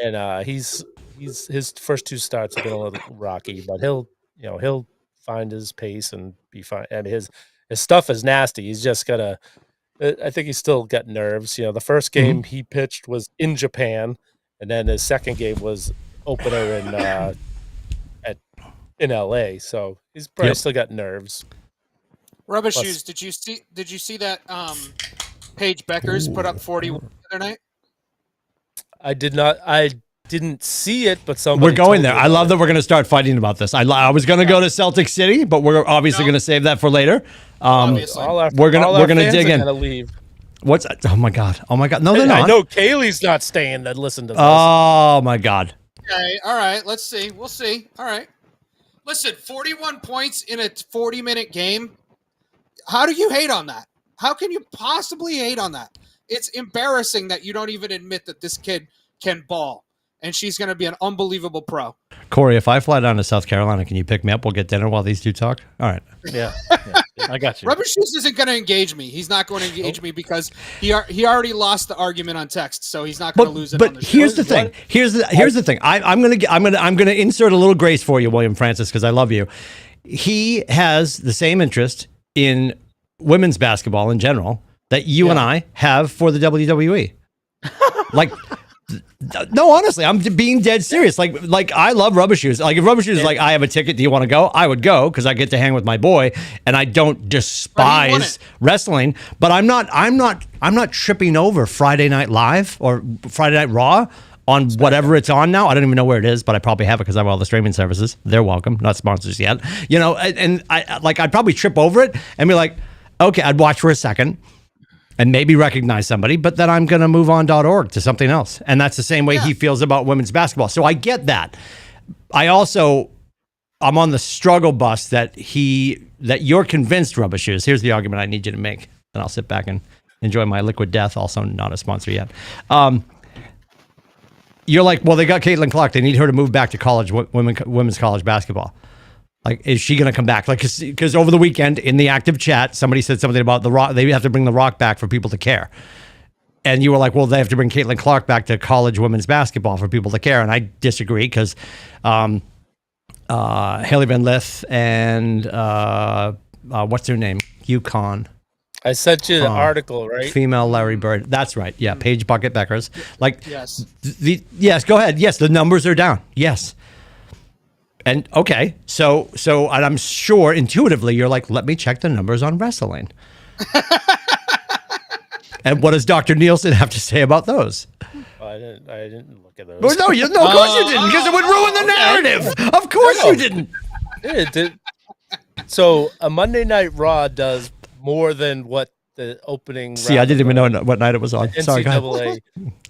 Speaker 2: and he's his first 2 starts have been a little rocky, but he'll find his pace and be fine. I mean his stuff is nasty. He's just gotta. I think he's still got nerves. The first game he pitched was in Japan, and then his second game was opener in LA. So he's probably still got nerves.
Speaker 3: Rubber
Speaker 2: Plus-
Speaker 3: shoes. Did you see that Paige Beckers put up 41 the other night?
Speaker 2: I did not. I didn't see it, but somebody
Speaker 1: We're going
Speaker 2: told
Speaker 1: there.
Speaker 2: me
Speaker 1: I
Speaker 2: about
Speaker 1: love
Speaker 2: it.
Speaker 1: that we're going to start fighting about this. I was going to go to Celtic City, but we're obviously going to save that for later.
Speaker 3: Obviously.
Speaker 1: We're gonna dig in.
Speaker 2: Gonna leave.
Speaker 1: What's? Oh my god! No, they're
Speaker 2: I
Speaker 1: not.
Speaker 2: know Kaylee's not staying to listen to this.
Speaker 1: Oh my god!
Speaker 3: Okay, all right. Let's see. We'll see. All right. Listen, 41 points in a 40-minute game. How do you hate on that? How can you possibly hate on that? It's embarrassing that you don't even admit that this kid can ball. and she's going to be an unbelievable pro.
Speaker 1: Corey, if I fly down to South Carolina, can you pick me up? We'll get dinner while these two talk. All right.
Speaker 4: Yeah, I got you.
Speaker 3: Rubber Shoes isn't going to engage me. He's not going to engage me because he already lost the argument on text, so he's not going to lose it on the show.
Speaker 1: But here's the thing. Here's the thing. I'm gonna insert a little grace for you, William Francis, because I love you. He has the same interest in women's basketball in general that you and I have for the WWE. Like, no, honestly, I'm being dead serious. Like I love Rubber Shoes. Like if Rubber Shoes is like, I have a ticket, do you want to go? I would go because I get to hang with my boy, and I don't despise wrestling. But I'm not tripping over Friday Night Live or Friday Night Raw on whatever it's on now. I don't even know where it is, but I probably have it because I have all the streaming services. They're welcome, not sponsors yet. You know, and I'd probably trip over it and be like, okay, I'd watch for a second and maybe recognize somebody, but then I'm going to move on.org to something else. And that's the same way he feels about women's basketball. So I get that. I'm on the struggle bus that you're convinced, Rubber Shoes. Here's the argument I need you to make. And I'll sit back and enjoy my liquid death, also not a sponsor yet. You're like, well, they got Caitlin Clark. They need her to move back to college, women's college basketball. Like, is she going to come back? Like, because over the weekend in the active chat, somebody said something about The Rock. They have to bring The Rock back for people to care. And you were like, well, they have to bring Caitlin Clark back to college women's basketball for people to care. And I disagree because Haley Van Lith and what's her name? UConn.
Speaker 2: I sent you the article, right?
Speaker 1: Female Larry Bird. That's right. Yeah, Paige Bucket Beckers. Like,
Speaker 3: Yes.
Speaker 1: Yes, go ahead. Yes, the numbers are down. Yes. And okay, so and I'm sure intuitively you're like, let me check the numbers on wrestling. And what does Dr. Nielsen have to say about those?
Speaker 2: I didn't look at those.
Speaker 1: Well, no, of course you didn't, because it would ruin the narrative. Of course you didn't.
Speaker 2: It did. So a Monday Night Raw does more than what the opening.
Speaker 1: See, I didn't even know what night it was on. Sorry, go ahead.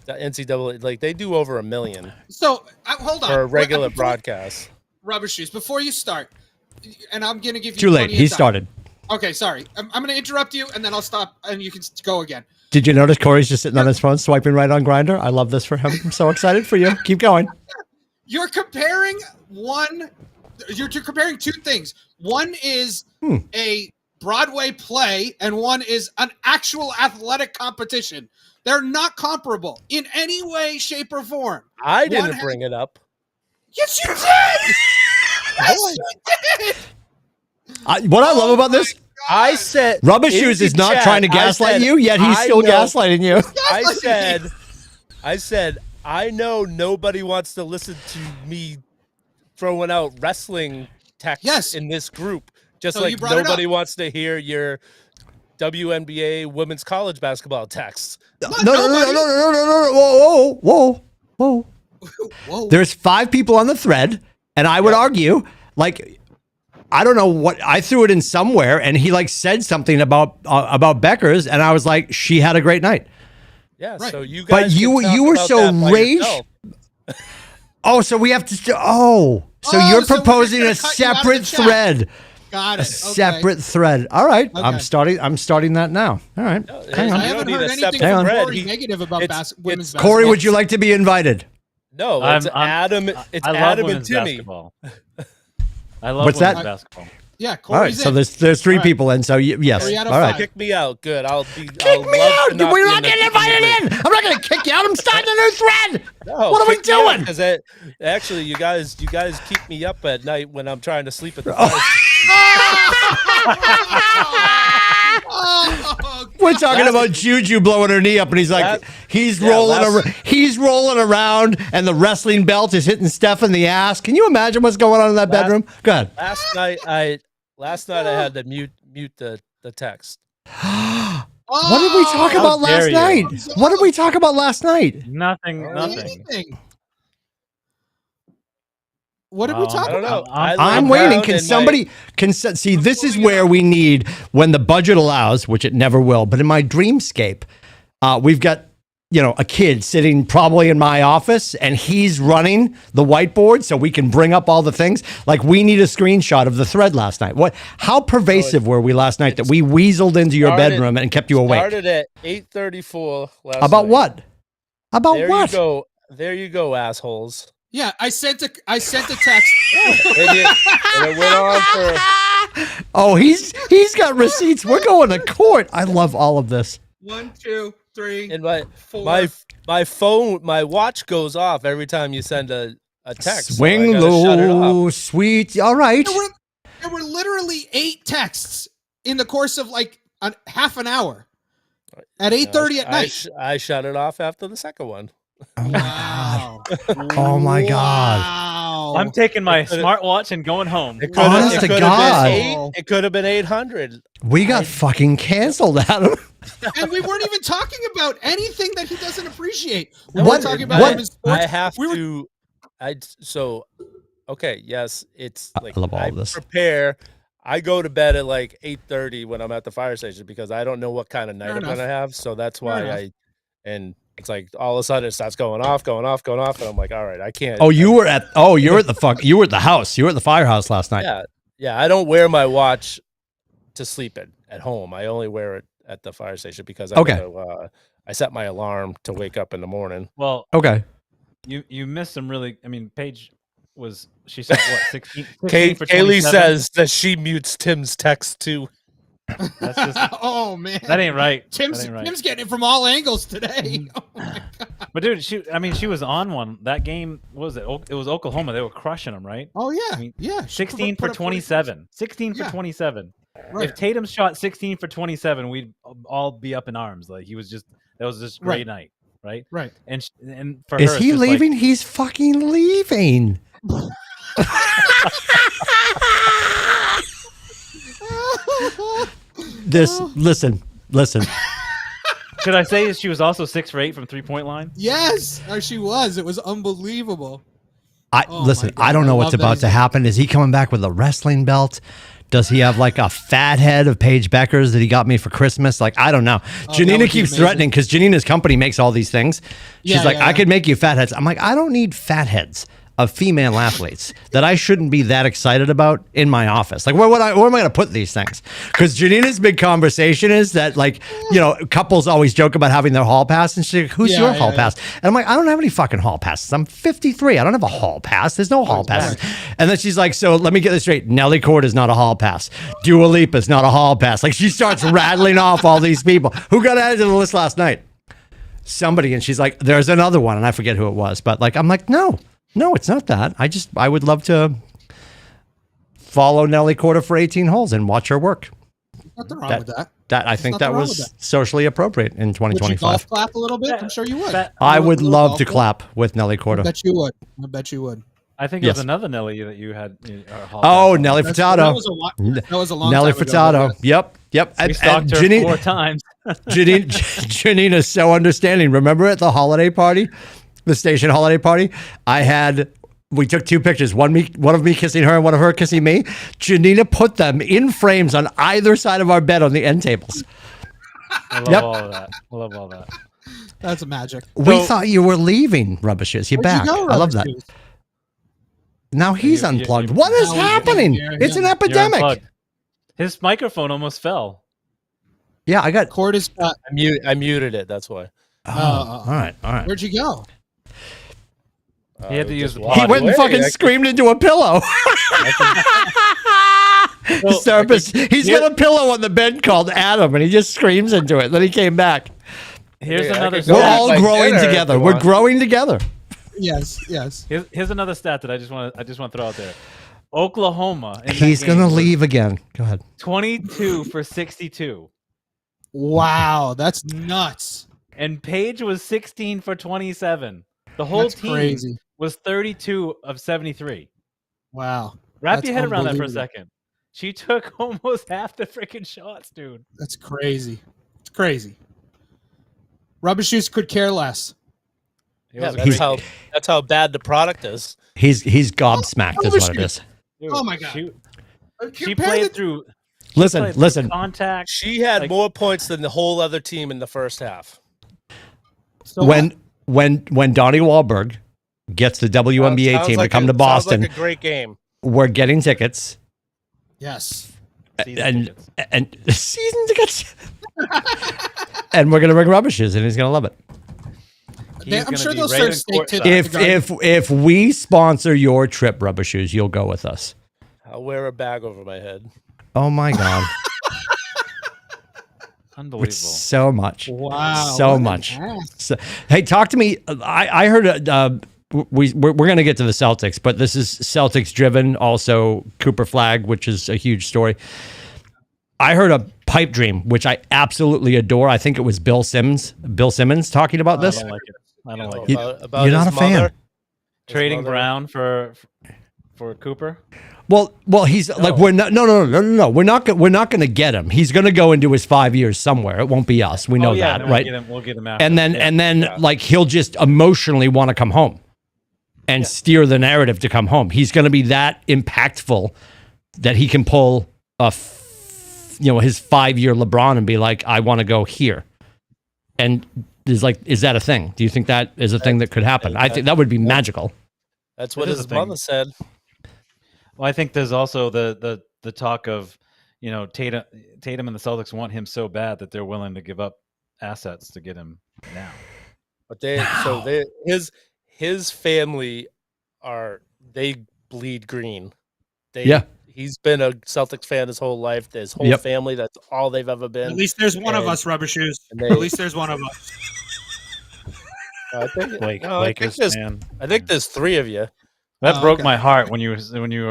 Speaker 2: The NCAA, like they do over 1 million.
Speaker 3: So hold on.
Speaker 2: For a regular broadcast.
Speaker 3: Rubber Shoes, before you start, and I'm going to give you
Speaker 1: too late. He started.
Speaker 3: Okay, sorry. I'm going to interrupt you, and then I'll stop, and you can go again.
Speaker 1: Did you notice Corey's just sitting on his phone, swiping right on Grindr? I love this for him. I'm so excited for you. Keep going.
Speaker 3: You're comparing You're comparing two things. One is a Broadway play, and one is an actual athletic competition. They're not comparable in any way, shape, or form.
Speaker 2: I didn't bring it up.
Speaker 3: Yes, you did. Yes, you did.
Speaker 1: What I love about this,
Speaker 2: I said
Speaker 1: Rubber Shoes is not trying to gaslight you, yet he's still gaslighting you.
Speaker 2: I said, I know nobody wants to listen to me throwing out wrestling texts in this group. Just like nobody wants to hear your WNBA women's college basketball texts.
Speaker 1: No. Whoa. There's 5 people on the thread, and I would argue, like, I don't know what I threw it in somewhere, and he like said something about Beckers, and I was like, she had a great night.
Speaker 2: Yeah, right. So you guys,
Speaker 1: but you were so raged. Oh, so we have to. So you're proposing a separate thread.
Speaker 3: Got it.
Speaker 1: A separate thread. All right. Okay. I'm starting that now. All right. Hang on.
Speaker 3: I haven't heard anything from Corey negative about women's basketball.
Speaker 1: Corey, would you like to be invited?
Speaker 2: No, it's Adam. It's Adam and Timmy.
Speaker 4: I love women's basketball.
Speaker 3: Yeah,
Speaker 1: Corey's all right. So there's 3 people in. So yes. All right.
Speaker 2: Kick me out. Good.
Speaker 1: Kick me out. We're not getting invited in. I'm not going to kick you out. I'm starting a new thread.
Speaker 2: No, what are we doing? Because actually, you guys keep me up at night when I'm trying to sleep at the fire.
Speaker 1: We're talking about Juju blowing her knee up, and he's like, he's rolling around, and the wrestling belt is hitting Steph in the ass. Can you imagine what's going on in that bedroom? Go ahead.
Speaker 2: Last night I had to mute the text.
Speaker 1: What did we talk about last night? What did we talk about last night?
Speaker 4: Nothing.
Speaker 3: What did we talk about?
Speaker 1: I'm waiting. Can somebody see? This is where we need, when the budget allows, which it never will. But in my dreamscape, we've got a kid sitting probably in my office, and he's running the whiteboard so we can bring up all the things. Like, we need a screenshot of the thread last night. How pervasive were we last night that we weaseled into your bedroom and kept you awake?
Speaker 2: Started at 8:34 last night.
Speaker 1: About what? About
Speaker 2: there
Speaker 1: what?
Speaker 2: You go. There you go, assholes.
Speaker 3: Yeah, I sent a text.
Speaker 2: And it went on for.
Speaker 1: Oh, he's got receipts. We're going to court. I love all of this.
Speaker 3: 1, 2, 3,
Speaker 2: And
Speaker 3: 4.
Speaker 2: my phone, my watch goes off every time you send a text.
Speaker 1: Swing
Speaker 2: so I gotta shut it off.
Speaker 1: low, sweet. All right.
Speaker 3: There were literally 8 texts in the course of like half an hour at 8:30 at night.
Speaker 2: I shut it off after the second one.
Speaker 3: Wow.
Speaker 1: Oh my God.
Speaker 3: Wow.
Speaker 4: I'm taking my smartwatch and going home.
Speaker 2: It
Speaker 1: Honest to God.
Speaker 2: It could have been 800.
Speaker 1: We got fucking canceled, Adam.
Speaker 3: And we weren't even talking about anything that he doesn't appreciate. We
Speaker 1: What-
Speaker 3: were talking about
Speaker 1: what-
Speaker 3: him in sports.
Speaker 2: I have
Speaker 3: We were-
Speaker 2: to. Okay, yes, it's like
Speaker 1: I love all of this.
Speaker 2: prepare. I go to bed at like 8:30 when I'm at the fire station because I don't know what kind of night
Speaker 3: Fair
Speaker 2: I'm
Speaker 3: enough.
Speaker 2: gonna have. So that's
Speaker 3: Fair
Speaker 2: why
Speaker 3: enough.
Speaker 2: and it's like all of a sudden it starts going off, and I'm like, all right, I can't.
Speaker 1: Oh, you were at the house. You were at the firehouse last night.
Speaker 2: Yeah. I don't wear my watch to sleep at home. I only wear it at the fire station because I set my alarm to wake up in the morning.
Speaker 4: Well,
Speaker 1: Okay.
Speaker 4: you missed some really. I mean, Paige she said what 16 for
Speaker 2: Kaylee
Speaker 4: 27?
Speaker 2: says that she mutes Tim's text too.
Speaker 4: That's just,
Speaker 3: oh man,
Speaker 4: that ain't right.
Speaker 3: Tim's
Speaker 4: That ain't right.
Speaker 3: Tim's getting it from all angles today. Oh, my God.
Speaker 4: But dude, she was on one. That game, what was it? It was Oklahoma. They were crushing them, right?
Speaker 3: Oh yeah,
Speaker 4: I mean,
Speaker 3: yeah.
Speaker 4: 16 for
Speaker 3: Put up
Speaker 4: 27. 16 for
Speaker 3: Yeah.
Speaker 4: 27.
Speaker 3: Right.
Speaker 4: If Tatum shot 16 for 27, we'd all be up in arms. Like that was just a great
Speaker 3: Right.
Speaker 4: night, right?
Speaker 3: Right.
Speaker 4: And for
Speaker 1: Is
Speaker 4: her,
Speaker 1: he
Speaker 4: it's just like-
Speaker 1: leaving? He's fucking leaving. Listen.
Speaker 4: should I say she was also 6 for 8 from 3-point line?
Speaker 3: Yes, she was. It was unbelievable. Oh
Speaker 1: Listen,
Speaker 3: my God,
Speaker 1: I don't know
Speaker 3: I
Speaker 1: what's
Speaker 3: love that
Speaker 1: about
Speaker 3: he's-
Speaker 1: to happen. Is he coming back with a wrestling belt? Does he have like a fat head of Paige Becker's that he got me for Christmas? Like, I don't know.
Speaker 3: that
Speaker 1: Janina
Speaker 3: would be
Speaker 1: keeps
Speaker 3: amazing.
Speaker 1: threatening because Janina's company makes all these things. She's
Speaker 3: Yeah,
Speaker 1: like,
Speaker 3: yeah,
Speaker 1: I
Speaker 3: yeah.
Speaker 1: could make you fat heads. I'm like, I don't need fat heads of female athletes that I shouldn't be that excited about in my office. Like, where am I going to put these things? Because Janina's big conversation is that, like, you know, couples always joke about having their hall pass, and she's like, who's
Speaker 3: Yeah,
Speaker 1: your
Speaker 3: yeah,
Speaker 1: hall
Speaker 3: yeah.
Speaker 1: pass? And I'm like, I don't have any fucking hall passes. I'm 53. I don't have a hall pass. There's no hall passes. And then she's like, so let me get this straight. Nelly Cord is not a hall pass. Dua Lipa is not a hall pass. Like, she starts rattling off all these people. Who got added to the list last night? Somebody. And she's like, there's another one. And I forget who it was. But like, I'm like, no, it's not that. I would love to follow Nelly Corda for 18 holes and watch her work.
Speaker 3: Nothing wrong with that.
Speaker 1: I think that
Speaker 3: nothing wrong
Speaker 1: was
Speaker 3: with
Speaker 1: socially appropriate in
Speaker 3: Would you
Speaker 1: 2025.
Speaker 3: golf clap a little bit? I'm sure you would.
Speaker 1: I would
Speaker 3: Little
Speaker 1: love
Speaker 3: golf
Speaker 1: to
Speaker 3: clap?
Speaker 1: clap with Nelly
Speaker 3: I
Speaker 1: Corda.
Speaker 3: bet you would. I bet you would.
Speaker 4: I think it
Speaker 1: Yes.
Speaker 4: was another Nelly that you had.
Speaker 1: Oh, Nelly
Speaker 3: That
Speaker 1: Furtado.
Speaker 3: was a long
Speaker 1: Nelly
Speaker 3: time ago,
Speaker 1: Furtado.
Speaker 3: but
Speaker 1: Yep.
Speaker 4: We
Speaker 1: And
Speaker 4: stalked her
Speaker 1: Janine-
Speaker 4: 4 times.
Speaker 1: Janina's so understanding. Remember at the holiday party, the station holiday party, we took 2 pictures, one of me kissing her and one of her kissing me. Janina put them in frames on either side of our bed on the end tables.
Speaker 4: I love
Speaker 1: Yep.
Speaker 4: all of that. I love all that.
Speaker 3: That's magic.
Speaker 1: We
Speaker 4: So-
Speaker 1: thought you were leaving, Rubbishes. You're
Speaker 3: Where'd
Speaker 1: back.
Speaker 3: you go,
Speaker 1: I love that.
Speaker 3: Rubber Shoes?
Speaker 1: Now he's
Speaker 4: You-
Speaker 1: unplugged.
Speaker 4: you-
Speaker 1: What is
Speaker 3: Now he's
Speaker 1: happening?
Speaker 3: here,
Speaker 1: It's
Speaker 3: yeah.
Speaker 1: an
Speaker 4: You're
Speaker 1: epidemic.
Speaker 4: unplugged. His microphone almost fell.
Speaker 1: Yeah, I got.
Speaker 3: Cord is.
Speaker 2: I muted it. That's why.
Speaker 1: All right.
Speaker 3: Where'd you go?
Speaker 4: He had to use the
Speaker 2: Walked
Speaker 1: He went and
Speaker 2: away.
Speaker 1: fucking screamed into a pillow. His therapist, he's got a pillow on the bed called Adam, and he just screams into it. Then he came back.
Speaker 4: Here's
Speaker 2: I
Speaker 4: another
Speaker 2: could go
Speaker 1: We're
Speaker 2: Go
Speaker 4: stat.
Speaker 1: all
Speaker 2: like
Speaker 1: growing
Speaker 2: dinner if
Speaker 1: together.
Speaker 2: you
Speaker 1: We're
Speaker 2: want.
Speaker 1: growing together.
Speaker 3: Yes.
Speaker 4: Here's another stat that I just want to throw out there. Oklahoma. in that
Speaker 1: He's
Speaker 4: game
Speaker 1: gonna
Speaker 4: was
Speaker 1: leave again. Go ahead.
Speaker 4: 22 for 62,
Speaker 3: Wow, that's nuts.
Speaker 4: and Paige was 16 for 27. The whole
Speaker 3: That's
Speaker 4: team
Speaker 3: crazy.
Speaker 4: was 32 of 73.
Speaker 3: Wow,
Speaker 4: Wrap
Speaker 3: That's
Speaker 4: your head around that for a
Speaker 3: unbelievable.
Speaker 4: second. She took almost half the freaking shots, dude.
Speaker 3: that's crazy. It's crazy. Rubber Shoes could care less.
Speaker 4: It
Speaker 2: Yeah,
Speaker 4: was
Speaker 2: that's
Speaker 4: great.
Speaker 2: that's how bad the product is.
Speaker 1: He's gobsmacked, is what it is.
Speaker 4: Dude,
Speaker 3: Oh my God.
Speaker 4: She
Speaker 3: Compare
Speaker 4: played
Speaker 3: the-
Speaker 4: through.
Speaker 1: Listen,
Speaker 4: played through
Speaker 1: listen.
Speaker 4: Contact.
Speaker 2: She had
Speaker 4: Like-
Speaker 2: more points than the whole other team in the first half.
Speaker 3: So
Speaker 1: When Donnie Wahlberg gets the WNBA
Speaker 2: Sounds
Speaker 1: team
Speaker 2: like
Speaker 1: to come
Speaker 2: a-
Speaker 1: to
Speaker 2: sounds
Speaker 1: Boston,
Speaker 2: like a great game.
Speaker 1: we're getting tickets.
Speaker 3: yes,
Speaker 4: Season tickets.
Speaker 1: And season tickets. And we're gonna bring Rubbishes, and he's gonna love it.
Speaker 4: He's
Speaker 3: I'm
Speaker 4: gonna
Speaker 3: sure
Speaker 4: be
Speaker 3: they'll
Speaker 4: right
Speaker 3: serve
Speaker 4: in
Speaker 3: steak to
Speaker 4: courtside.
Speaker 1: If we sponsor your trip, Rubber Shoes, you'll go with us.
Speaker 2: I'll wear a bag over my head.
Speaker 1: Oh my God.
Speaker 4: Unbelievable.
Speaker 1: So much.
Speaker 3: Wow.
Speaker 1: So
Speaker 3: what an
Speaker 1: much.
Speaker 3: ass.
Speaker 1: So, hey, talk to me. I heard we're going to get to the Celtics, but this is Celtics driven. Also, Cooper Flag, which is a huge story. I heard a pipe dream, which I absolutely adore. I think it was Bill Simmons talking about
Speaker 4: I
Speaker 1: this.
Speaker 4: don't like it. I don't like
Speaker 1: You-
Speaker 4: it.
Speaker 2: About
Speaker 1: you're not
Speaker 2: his
Speaker 1: a fan.
Speaker 2: mother, his
Speaker 4: Trading
Speaker 2: mother.
Speaker 4: Brown for Cooper.
Speaker 1: Well, he's like, we're not. No. We're not going to get him. He's going to go into his 5 years somewhere. It won't be us. We know that,
Speaker 4: then
Speaker 1: right?
Speaker 4: We'll get him after.
Speaker 1: And then like he'll just emotionally want to come home and steer the narrative to come home. He's going to be that impactful that he can pull his 5 year LeBron and be like, I want to go here. And is that a thing? Do you think that is a thing that could happen? I think that would be magical.
Speaker 2: That's what
Speaker 4: It is
Speaker 2: his
Speaker 4: a thing.
Speaker 2: mother said.
Speaker 4: Well, I think there's also the talk of, Tatum and the Celtics want him so bad that they're willing to give up assets to get him now.
Speaker 2: But his family they bleed green. He's been a Celtics fan his whole life. His whole family, that's all they've ever been.
Speaker 3: At least there's one of us, Rubber Shoes.
Speaker 2: They-
Speaker 3: At least there's one of us.
Speaker 2: I think,
Speaker 4: Lakers fan.
Speaker 2: I think there's three of you.
Speaker 4: That
Speaker 3: Oh,
Speaker 4: broke
Speaker 3: okay.
Speaker 4: my heart when you said you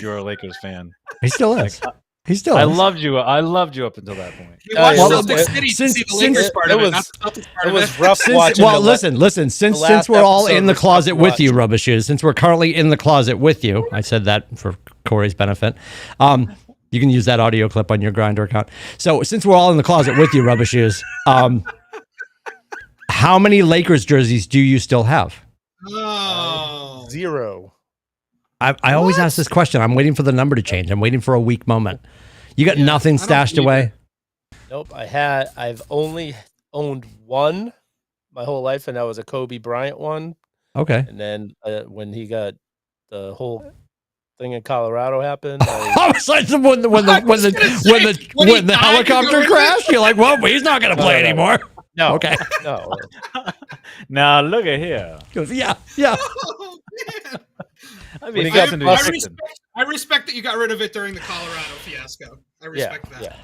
Speaker 4: were a Lakers fan.
Speaker 1: He still is. He still
Speaker 4: I
Speaker 1: is.
Speaker 4: loved you up until that point.
Speaker 3: You watched
Speaker 2: well,
Speaker 3: Celtics City to
Speaker 1: since-
Speaker 3: see the Lakers
Speaker 1: since-
Speaker 3: part
Speaker 2: it
Speaker 3: of
Speaker 2: was-
Speaker 3: it, not the Celtics part
Speaker 2: It
Speaker 3: of
Speaker 2: was
Speaker 3: it.
Speaker 2: rough watching.
Speaker 1: Well,
Speaker 2: the
Speaker 1: listen. Since
Speaker 2: last
Speaker 1: we're all in the
Speaker 2: episode was
Speaker 1: closet
Speaker 2: tough
Speaker 1: with you,
Speaker 2: watch.
Speaker 1: Rubber Shoes, since we're currently in the closet with you, I said that for Corey's benefit. You can use that audio clip on your Grindr account. So since we're all in the closet with you, Rubber Shoes, how many Lakers jerseys do you still have?
Speaker 3: Oh.
Speaker 2: 0.
Speaker 1: I always ask this question. I'm waiting for the number to change. I'm waiting for a weak moment. You got nothing
Speaker 3: I don't
Speaker 1: stashed
Speaker 3: believe
Speaker 1: away?
Speaker 2: Nope. I've only owned one my whole life, and that was a Kobe Bryant one.
Speaker 1: Okay.
Speaker 2: And then when he got the whole thing in Colorado happened,
Speaker 1: I was like, when the
Speaker 3: when he died,
Speaker 1: helicopter
Speaker 3: you go,
Speaker 1: crashed, you're like, well, he's not going to play
Speaker 2: No.
Speaker 1: anymore.
Speaker 2: no,
Speaker 1: Okay.
Speaker 2: no.
Speaker 4: Now look at here.
Speaker 1: He goes, yeah.
Speaker 3: Oh, man.
Speaker 4: I
Speaker 2: When he
Speaker 4: mean,
Speaker 2: got
Speaker 4: listen to
Speaker 2: busted-
Speaker 4: you,
Speaker 3: I
Speaker 4: listen.
Speaker 3: respect that you got rid of it during the Colorado fiasco. I respect that.
Speaker 2: Yeah.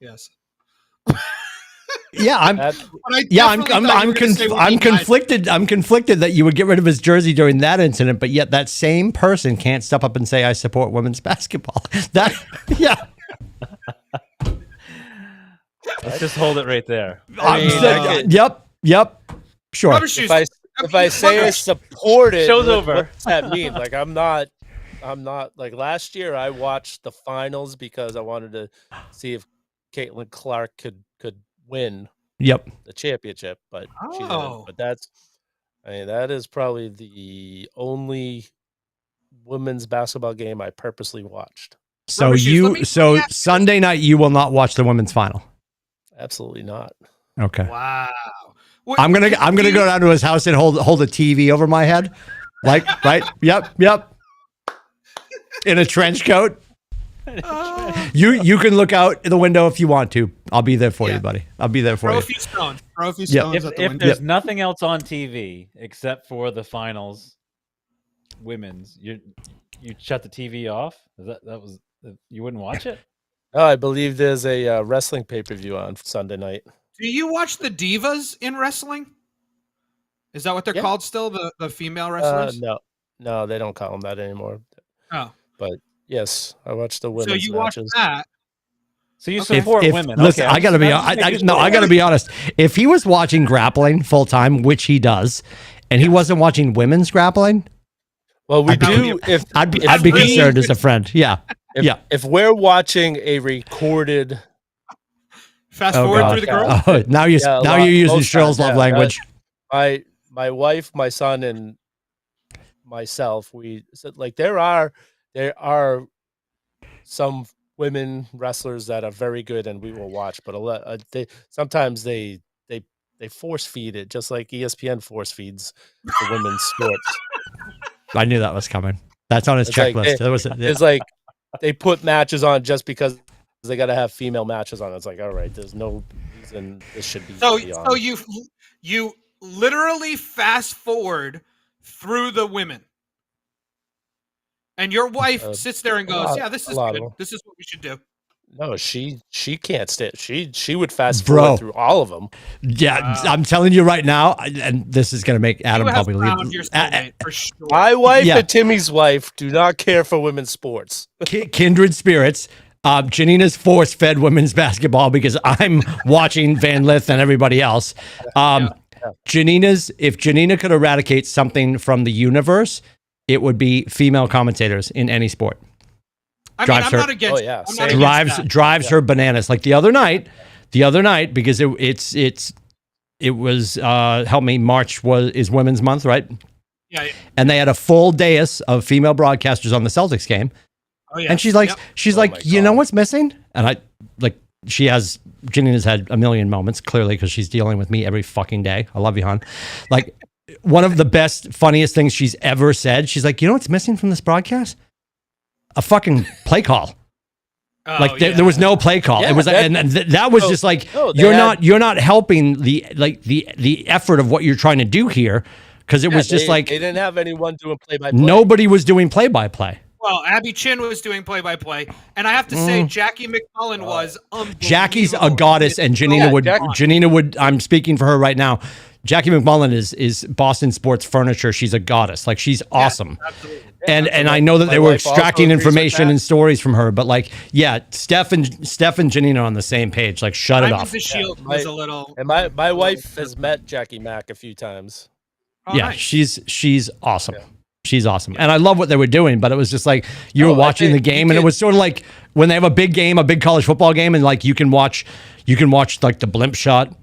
Speaker 3: Yes.
Speaker 1: Yeah, I'm
Speaker 2: That's,
Speaker 3: But I
Speaker 1: Yeah,
Speaker 3: definitely thought you were gonna say when
Speaker 1: I'm
Speaker 3: he died.
Speaker 1: conflicted. I'm conflicted that you would get rid of his jersey during that incident, but yet that same person can't step up and say I support women's basketball. That yeah.
Speaker 4: Let's just hold it right there.
Speaker 1: I'm
Speaker 2: mean,
Speaker 1: saying-
Speaker 2: I could-
Speaker 1: Yep. Sure.
Speaker 3: Rubber shoes.
Speaker 2: if I say I support it,
Speaker 4: Show's
Speaker 2: what-
Speaker 4: over.
Speaker 2: What's that mean? Like I'm not like last year. I watched the finals because I wanted to see if Caitlin Clark could win
Speaker 1: Yep.
Speaker 2: the championship, but she
Speaker 3: Oh.
Speaker 2: didn't. But that is probably the only women's basketball game I purposely watched.
Speaker 1: So
Speaker 3: Rubber shoes, let me ask you-
Speaker 1: Sunday night you will not watch the women's final.
Speaker 2: Absolutely not.
Speaker 1: Okay.
Speaker 3: Wow.
Speaker 1: I'm gonna go down to his house and hold a TV over my head, like right. Yep. In a trench coat. You can look out the window if you want to. I'll be there for you, buddy. I'll be there for
Speaker 3: Throw
Speaker 1: you.
Speaker 3: a few stones. Throw a few
Speaker 1: Yep.
Speaker 3: stones at the
Speaker 4: If
Speaker 3: window.
Speaker 4: there's nothing else on TV except for the finals, women's, you shut the TV off. You wouldn't watch it?
Speaker 2: Oh, I believe there's a wrestling pay-per-view on Sunday night.
Speaker 3: Do you watch the divas in wrestling? Is that what they're
Speaker 2: Yeah.
Speaker 3: called still? The female wrestlers?
Speaker 2: No, they don't call them that anymore.
Speaker 3: Oh.
Speaker 2: But yes, I watched the
Speaker 3: So
Speaker 2: women's
Speaker 3: you watch
Speaker 2: matches.
Speaker 3: that.
Speaker 4: So you
Speaker 3: Okay.
Speaker 4: support
Speaker 1: If-
Speaker 4: women?
Speaker 1: Listen,
Speaker 4: Okay,
Speaker 1: I gotta be.
Speaker 4: I'm just
Speaker 1: I gotta be honest. If he was watching grappling full time, which he does, and he wasn't watching women's grappling,
Speaker 2: Well, we
Speaker 1: I'd be-
Speaker 2: do. If
Speaker 1: I'd be
Speaker 3: really-
Speaker 1: concerned as a friend. Yeah.
Speaker 2: if we're watching a recorded,
Speaker 3: Fast
Speaker 1: Oh,
Speaker 3: forward
Speaker 1: God.
Speaker 3: through the girl.
Speaker 1: Oh, now
Speaker 2: Yeah, a lot-
Speaker 1: you're using
Speaker 2: most
Speaker 1: Cheryl's
Speaker 2: times,
Speaker 1: love
Speaker 2: yeah,
Speaker 1: language.
Speaker 2: my wife, my son, and myself, we said like there are some women wrestlers that are very good, and we will watch. But sometimes they force feed it, just like ESPN force feeds the women's sports.
Speaker 1: I knew that was coming. That's on his
Speaker 2: It's like
Speaker 1: checklist. That was yeah.
Speaker 2: It's like they put matches on just because they got to have female matches on. It's like, all right, there's no reason this should be.
Speaker 3: So
Speaker 2: on.
Speaker 3: you literally fast forward through the women. And your wife sits there and goes, "Yeah, this is good. This is what we should do."
Speaker 2: No, she can't stay. She would fast
Speaker 1: Bro.
Speaker 2: forward through all of them.
Speaker 1: Yeah, I'm telling you right now, and this is going to make Adam
Speaker 3: You have
Speaker 1: probably
Speaker 3: found
Speaker 1: leave.
Speaker 3: your soulmate, for sure.
Speaker 2: My wife
Speaker 1: Yeah.
Speaker 2: and Timmy's wife do not care for women's sports.
Speaker 1: Kindred spirits. Janina's force-fed women's basketball because I'm watching Van Lith and everybody else. If Janina could eradicate something from the universe, it would be female commentators in any sport.
Speaker 3: I mean,
Speaker 1: drives
Speaker 3: I'm
Speaker 1: her-
Speaker 3: not against.
Speaker 2: Oh, yeah,
Speaker 3: I'm
Speaker 2: same.
Speaker 3: not against that.
Speaker 1: drives her bananas. Like the other night because it was help me, March is Women's Month, right?
Speaker 3: Yeah.
Speaker 1: And they had a full dais of female broadcasters on the Celtics game.
Speaker 3: Oh yeah.
Speaker 1: And she's like,
Speaker 3: Yep.
Speaker 2: my
Speaker 1: you know
Speaker 2: God.
Speaker 1: what's missing? And Janina's had a million moments, clearly, because she's dealing with me every fucking day. I love you, hon. Like, one of the best, funniest things she's ever said, she's like, you know what's missing from this broadcast? A fucking play call.
Speaker 3: Oh,
Speaker 1: There was no play call.
Speaker 2: Yeah,
Speaker 1: It was, that was just like, you're not helping the effort of what you're trying to do here, because it was just
Speaker 2: they
Speaker 1: like,
Speaker 2: they didn't have anyone doing play-by-play.
Speaker 1: nobody was doing play-by-play.
Speaker 3: Well, Abby Chin was doing play-by-play, and I have to say, Jackie McMullen was unbelievable.
Speaker 1: Janina's a goddess, and Janina would. I'm speaking for her right now. Jackie McMullen is Boston sports furniture. She's a goddess. Like, she's awesome.
Speaker 3: Absolutely.
Speaker 1: And I know that
Speaker 2: My
Speaker 1: they were
Speaker 2: wife also
Speaker 1: extracting
Speaker 2: agrees with
Speaker 1: information
Speaker 2: that.
Speaker 1: and stories from her, but like, yeah, Steph and Janina are on the same page. Like, shut it
Speaker 3: Diamond
Speaker 1: off.
Speaker 3: the Shield was a little.
Speaker 2: And my wife has met Jackie Mack a few times.
Speaker 3: Oh,
Speaker 1: Yeah,
Speaker 3: nice.
Speaker 1: she's awesome.
Speaker 2: Yeah.
Speaker 1: She's awesome. And I love what they were doing, but it was just like you were
Speaker 2: I
Speaker 1: watching the
Speaker 2: think
Speaker 1: game,
Speaker 2: you
Speaker 1: and it
Speaker 2: did-
Speaker 1: was sort of like when they have a big game, a big college football game, and like you can watch like the blimp shot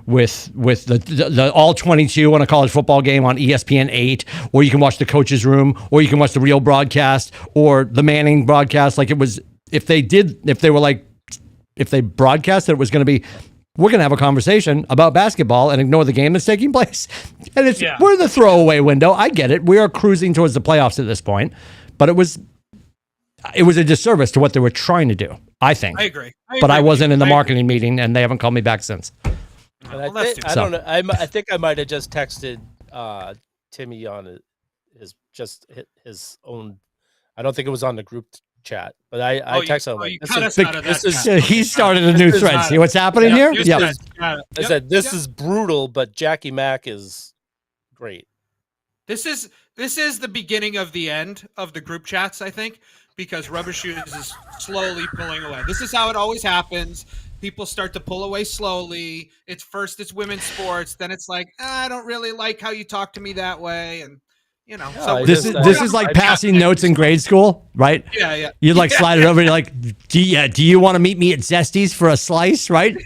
Speaker 1: with the all 22 on a college football game on ESPN 8, or you can watch the coach's room, or you can watch the real broadcast or the Manning broadcast. Like, it was, if they broadcast it was going to be, we're going to have a conversation about basketball and ignore the game that's taking place. And we're in the throwaway window. I get it. We are cruising towards the playoffs at this point, but it was a disservice to what they were trying to do, I think.
Speaker 3: I agree.
Speaker 1: But I
Speaker 3: agree with
Speaker 1: wasn't
Speaker 3: you.
Speaker 1: in the
Speaker 3: I
Speaker 1: marketing meeting, and they haven't called me back since.
Speaker 2: And
Speaker 3: Well, that's too
Speaker 2: I don't know. I think I might have just texted Timmy on his own. I don't think it was on the group chat, but I texted him.
Speaker 3: you
Speaker 2: Like,
Speaker 3: cut
Speaker 2: this
Speaker 3: us
Speaker 2: is,
Speaker 3: out of
Speaker 2: this
Speaker 3: that
Speaker 2: is,
Speaker 3: chat.
Speaker 1: He started a new
Speaker 2: This is
Speaker 1: thread.
Speaker 2: not-
Speaker 1: See what's happening here?
Speaker 3: News
Speaker 1: Yeah.
Speaker 3: thread. Got it.
Speaker 2: I
Speaker 3: Yep,
Speaker 2: said this
Speaker 3: yep.
Speaker 2: is brutal, but Jackie Mack is great.
Speaker 3: This is the beginning of the end of the group chats, I think, because Rubber Shoes is slowly pulling away. This is how it always happens. People start to pull away slowly. It's women's sports, then it's like, I don't really like how you talk to me that way, and you know.
Speaker 2: No,
Speaker 3: so
Speaker 2: I
Speaker 1: This
Speaker 2: just-
Speaker 1: is like passing notes in grade school, right?
Speaker 3: yeah.
Speaker 1: You like slide it over. You're like, do you want to meet me at Zesty's for a slice, right?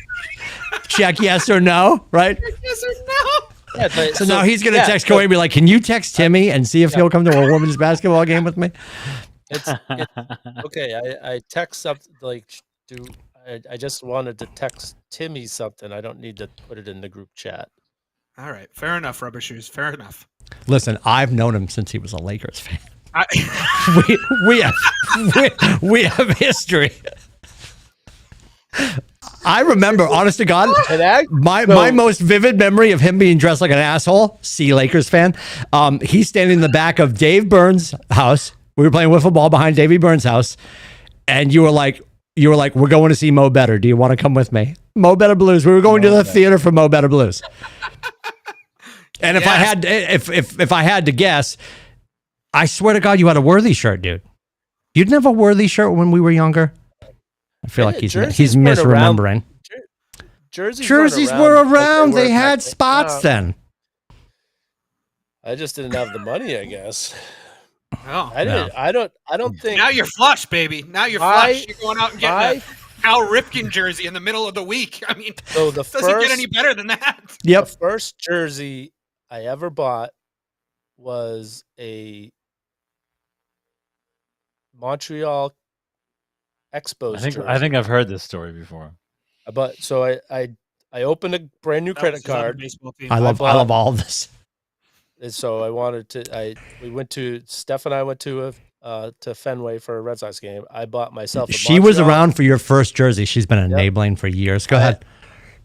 Speaker 1: Check yes or no, right?
Speaker 3: Yes or no?
Speaker 2: Yeah, but-
Speaker 1: So now he's gonna
Speaker 2: yeah,
Speaker 1: text Corey and be like, "Can you text Timmy and see if he'll come to a women's basketball game with me?"
Speaker 2: Okay, I text something like, I just wanted to text Timmy something. I don't need to put it in the group chat.
Speaker 3: All right, fair enough, Rubber Shoes. Fair enough.
Speaker 1: Listen, I've known him since he was a Lakers fan.
Speaker 3: I,
Speaker 1: We have history. I remember, honest to God, my most vivid memory of him being dressed like an asshole. Lakers fan. He's standing in the back of Dave Burns' house. We were playing wiffle ball behind Davey Burns' house, and you were like, we're going to see Mo Better. Do you want to come with me? Mo Better Blues. We were going to the theater for Mo Better Blues. And if I had to guess, I swear to God, you had a Worthy shirt, dude. You didn't have a Worthy shirt when we were younger. I feel like he's
Speaker 2: jerseys weren't
Speaker 1: misremembering. Jerseys were around. They had spots then.
Speaker 2: I just didn't have the money, I guess.
Speaker 3: oh,
Speaker 2: I didn't. I don't think.
Speaker 3: now you're flush, baby. Now you're flush. You're going out and getting a Cal Ripken jersey in the middle of the week. I mean,
Speaker 2: So the
Speaker 3: doesn't
Speaker 2: first,
Speaker 3: get any better than that.
Speaker 1: Yep.
Speaker 2: the first jersey I ever bought was a Montreal Expos jersey.
Speaker 4: I think I've heard this story before.
Speaker 2: But so I opened a brand new credit card.
Speaker 1: I love all of this.
Speaker 2: And so I wanted to. Steph and I went to Fenway for a Red Sox game. I bought myself.
Speaker 1: She was around for your first jersey. She's been enabling for years. Go ahead.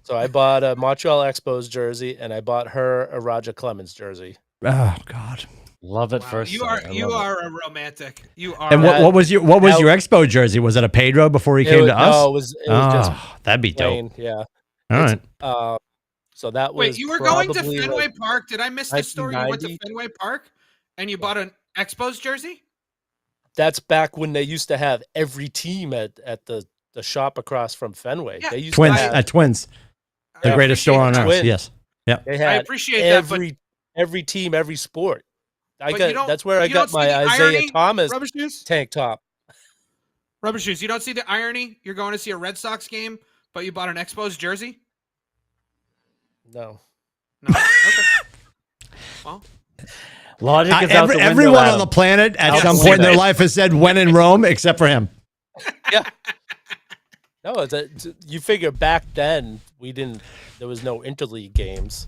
Speaker 2: So I bought a Montreal Expos jersey, and I bought her a Roger Clemens jersey.
Speaker 1: Oh God.
Speaker 4: Love it
Speaker 3: Wow,
Speaker 4: first.
Speaker 3: you
Speaker 4: sight.
Speaker 3: are
Speaker 4: I
Speaker 3: you
Speaker 4: love it.
Speaker 3: are a romantic. You are.
Speaker 1: And
Speaker 2: That-
Speaker 1: what was your
Speaker 2: that-
Speaker 1: Expo jersey? Was it a Pedro before he came to us?
Speaker 2: No, it was just
Speaker 1: That'd be dope.
Speaker 2: plain. Yeah.
Speaker 1: All right.
Speaker 2: So that was
Speaker 3: Wait, you were going to
Speaker 2: probably,
Speaker 3: Fenway
Speaker 2: like,
Speaker 3: Park? Did I miss the story? You went to
Speaker 2: 1990?
Speaker 3: Fenway Park and you bought an Expos jersey?
Speaker 2: That's back when they used to have every team at the shop across from Fenway.
Speaker 3: Yeah.
Speaker 2: They used
Speaker 1: Twins
Speaker 2: to have
Speaker 1: at Twins, the
Speaker 3: I
Speaker 1: greatest
Speaker 3: appreciate
Speaker 1: store on
Speaker 3: that.
Speaker 1: earth.
Speaker 2: Twins.
Speaker 1: Yes.
Speaker 2: they
Speaker 3: I
Speaker 2: had
Speaker 3: appreciate that, but
Speaker 2: every team, every sport.
Speaker 3: But you don't-
Speaker 2: That's where I
Speaker 3: you don't
Speaker 2: got
Speaker 3: see
Speaker 2: my
Speaker 3: the
Speaker 2: Isaiah
Speaker 3: irony,
Speaker 2: Thomas
Speaker 3: Rubber Shoes?
Speaker 2: tank top.
Speaker 3: Rubber Shoes, you don't see the irony? You're going to see a Red Sox game, but you bought an Expos jersey?
Speaker 2: No.
Speaker 3: No. Okay. Well,
Speaker 4: Logic is out the window.
Speaker 1: Everyone on
Speaker 4: Adam.
Speaker 1: the planet at
Speaker 2: Out
Speaker 1: some
Speaker 2: the
Speaker 1: point in their
Speaker 2: window.
Speaker 1: life has said "when in Rome," except for him.
Speaker 2: No, you figure back then there was no interleague games.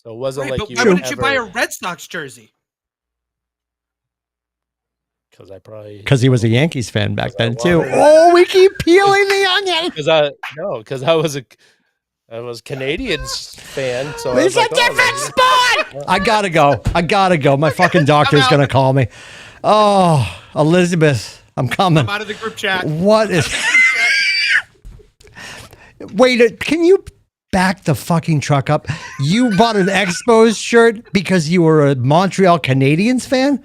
Speaker 2: So it wasn't
Speaker 3: right,
Speaker 2: like
Speaker 3: but
Speaker 2: you
Speaker 3: why
Speaker 2: would
Speaker 3: wouldn't you buy a
Speaker 2: ever,
Speaker 3: Red Sox jersey?
Speaker 2: because I probably
Speaker 1: Because he was a Yankees fan back then too.
Speaker 2: wanted-
Speaker 1: Oh, we keep peeling the onion.
Speaker 2: because I was a Canadians fan. So I
Speaker 1: It's
Speaker 2: was
Speaker 1: a
Speaker 2: like, oh,
Speaker 1: different sport. I gotta go. My fucking doctor's
Speaker 3: out.
Speaker 1: gonna call me. Oh, Elizabeth, I'm coming.
Speaker 3: I'm out of the group chat.
Speaker 1: What is? Wait, can you back the fucking truck up? You bought an Expos shirt because you were a Montreal Canadiens fan?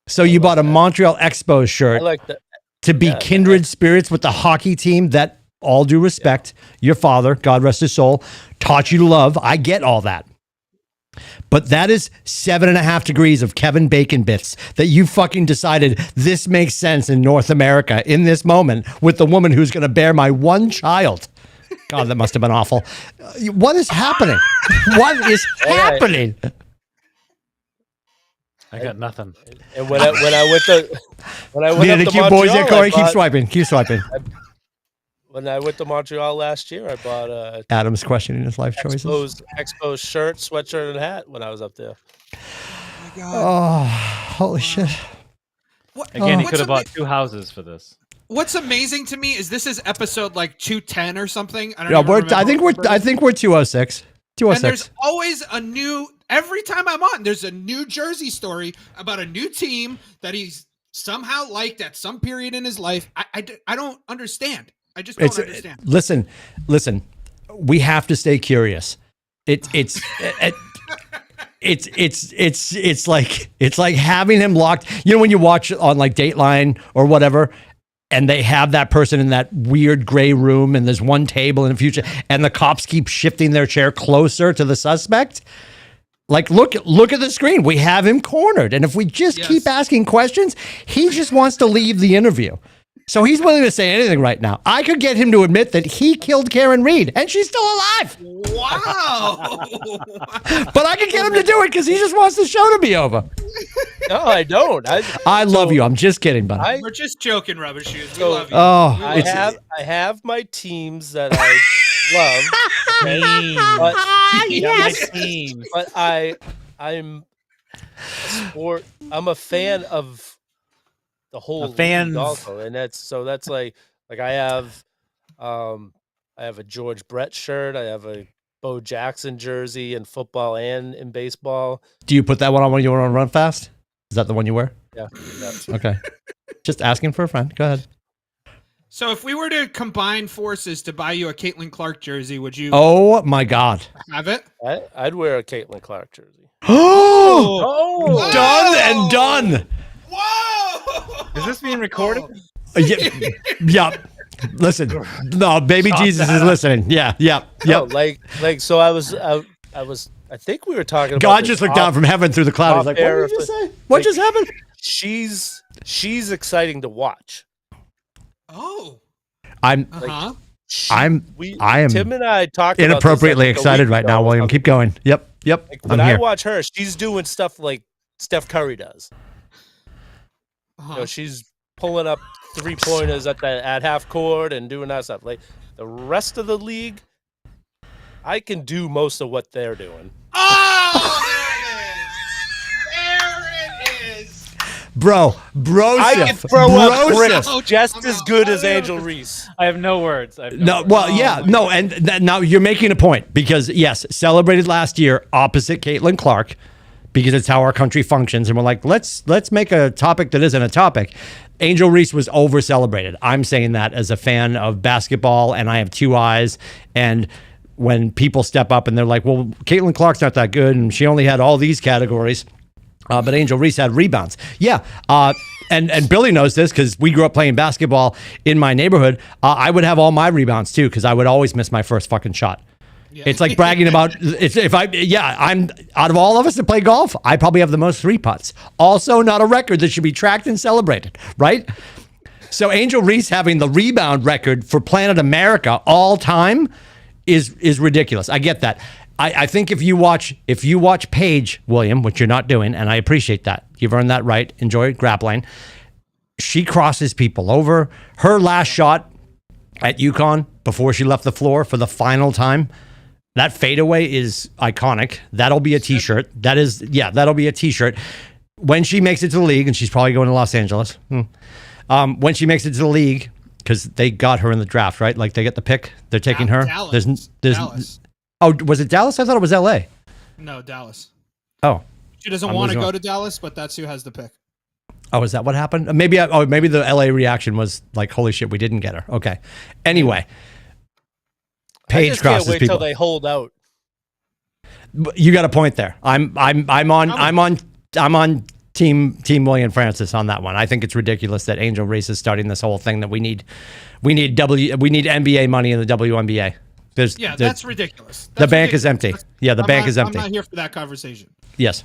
Speaker 1: So you bought a Montreal Expos
Speaker 2: I
Speaker 1: shirt
Speaker 2: like that.
Speaker 1: to be
Speaker 2: yeah,
Speaker 1: kindred spirits with the hockey team that, all due respect, your father, God rest his soul, taught you to love. I get all that. But that is 7.5 degrees of Kevin Bacon bits that you fucking decided this makes sense in North America in this moment with the woman who's going to bear my one child. God, that must have been awful. What is happening? What is happening?
Speaker 4: I got nothing.
Speaker 2: And when I went
Speaker 1: Needed
Speaker 2: up
Speaker 1: to
Speaker 2: to
Speaker 1: keep boys there,
Speaker 2: Montreal,
Speaker 1: Corey. Keep swiping. Keep swiping.
Speaker 2: when I went to Montreal last year, I bought a
Speaker 1: Adam's questioning his life choices.
Speaker 2: Expos shirt, sweatshirt, and hat when I was up there.
Speaker 3: Oh my God.
Speaker 1: Oh, holy shit.
Speaker 3: What,
Speaker 4: Again, he
Speaker 3: what's
Speaker 4: could have
Speaker 3: ama-
Speaker 4: bought 2 houses for this.
Speaker 3: What's amazing to me is this is episode like 210 or something. I don't
Speaker 1: Yeah,
Speaker 3: even remember
Speaker 1: I think we're
Speaker 3: what it is.
Speaker 1: 206.
Speaker 3: And
Speaker 1: 206.
Speaker 3: there's always a new, every time I'm on, there's a New Jersey story about a new team that he's somehow liked at some period in his life. I don't understand. I just don't understand.
Speaker 1: Listen. We have to stay curious. It's like having him locked. You know when you watch on like Dateline or whatever, and they have that person in that weird gray room, and there's one table in the future, and the cops keep shifting their chair closer to the suspect. Like, look at the screen. We have him cornered, and if we just
Speaker 3: Yes.
Speaker 1: keep asking questions, he just wants to leave the interview. So he's willing to say anything right now. I could get him to admit that he killed Karen Reed, and she's still alive.
Speaker 3: Wow.
Speaker 1: But I could get him to do it because he just wants the show to be over.
Speaker 2: No, I don't.
Speaker 1: I love you. I'm just kidding, buddy.
Speaker 3: We're just joking, Rubber Shoes. We
Speaker 2: So-
Speaker 3: love you.
Speaker 1: Oh,
Speaker 2: I
Speaker 1: it's
Speaker 2: have my teams that I love, but
Speaker 1: yes.
Speaker 2: but I'm a sport. I'm a fan of the whole
Speaker 4: Fans.
Speaker 2: league also, and that's like I have a George Brett shirt. I have a Bo Jackson jersey in football and in baseball.
Speaker 1: Do you put that one on when you want to run fast? Is that the one you wear?
Speaker 2: Yeah.
Speaker 1: Okay. Just asking for a friend. Go ahead.
Speaker 3: So if we were to combine forces to buy you a Caitlin Clark jersey, would you
Speaker 1: Oh my God.
Speaker 3: have it?
Speaker 2: I'd wear a Caitlin Clark jersey.
Speaker 1: Oh,
Speaker 3: Oh,
Speaker 1: done and done.
Speaker 3: Whoa!
Speaker 4: Is this being recorded?
Speaker 1: Yeah. Listen, no, baby Jesus is listening. Yeah.
Speaker 2: No, like so I was I think we were talking about
Speaker 1: God
Speaker 2: this
Speaker 1: just looked down from heaven through the cloud. He's like, what
Speaker 2: off-air
Speaker 1: did you just
Speaker 2: if-
Speaker 1: say? What
Speaker 2: like-
Speaker 1: just happened?
Speaker 2: She's exciting to watch.
Speaker 3: Oh.
Speaker 1: I'm
Speaker 3: Uh-huh.
Speaker 1: I am
Speaker 2: Tim and I talked about this,
Speaker 1: inappropriately
Speaker 2: I think, a
Speaker 1: excited
Speaker 2: week
Speaker 1: right now,
Speaker 2: ago.
Speaker 1: William. Keep going. Yep.
Speaker 2: Like,
Speaker 1: I'm
Speaker 2: when
Speaker 1: here.
Speaker 2: I watch her, she's doing stuff like Steph Curry does.
Speaker 3: Uh-huh.
Speaker 2: You know, she's pulling up 3-pointers at half court and doing that stuff. Like the rest of the league, I can do most of what they're doing.
Speaker 3: Oh, there it is. There it is.
Speaker 2: I can throw up bricks just as good as Angel Reese.
Speaker 4: I have no words.
Speaker 1: Now you're making a point because yes, celebrated last year opposite Caitlin Clark because it's how our country functions, and we're like, let's make a topic that isn't a topic. Angel Reese was over celebrated. I'm saying that as a fan of basketball, and I have two eyes. And when people step up and they're like, well, Caitlin Clark's not that good, and she only had all these categories. But Angel Reese had rebounds. Yeah. And Billy knows this because we grew up playing basketball in my neighborhood. I would have all my rebounds too because I would always miss my first fucking shot. Yeah. It's like bragging about I'm out of all of us that play golf, I probably have the most 3 putts. Also not a record that should be tracked and celebrated, right? So Angel Reese having the rebound record for Planet America all time is ridiculous. I get that. I think if you watch Paige, William, which you're not doing, and I appreciate that. You've earned that right. Enjoy grappling. She crosses people over. Her last shot at UConn before she left the floor for the final time, that fadeaway is iconic. That'll be a t-shirt. That'll be a t-shirt. When she makes it to the league, and she's probably going to Los Angeles. When she makes it to the league, because they got her in the draft, right? Like they get the pick. They're taking her.
Speaker 3: Dallas. Dallas.
Speaker 1: Oh, was it Dallas? I thought it was LA.
Speaker 3: No, Dallas.
Speaker 1: Oh.
Speaker 3: She doesn't want to go to Dallas, but that's who has the pick.
Speaker 1: Oh, is that what happened? Maybe the LA reaction was like, holy shit, we didn't get her. Okay. Anyway. Paige crosses
Speaker 2: can't wait
Speaker 1: people.
Speaker 2: Till they hold out.
Speaker 1: You got a point there. I'm on Team William Francis on that one. I think it's ridiculous that Angel Reese is starting this whole thing that we need NBA money in the WNBA.
Speaker 3: That's ridiculous.
Speaker 1: The bank is empty. The bank is empty.
Speaker 3: I'm not here for that conversation.
Speaker 1: Yes.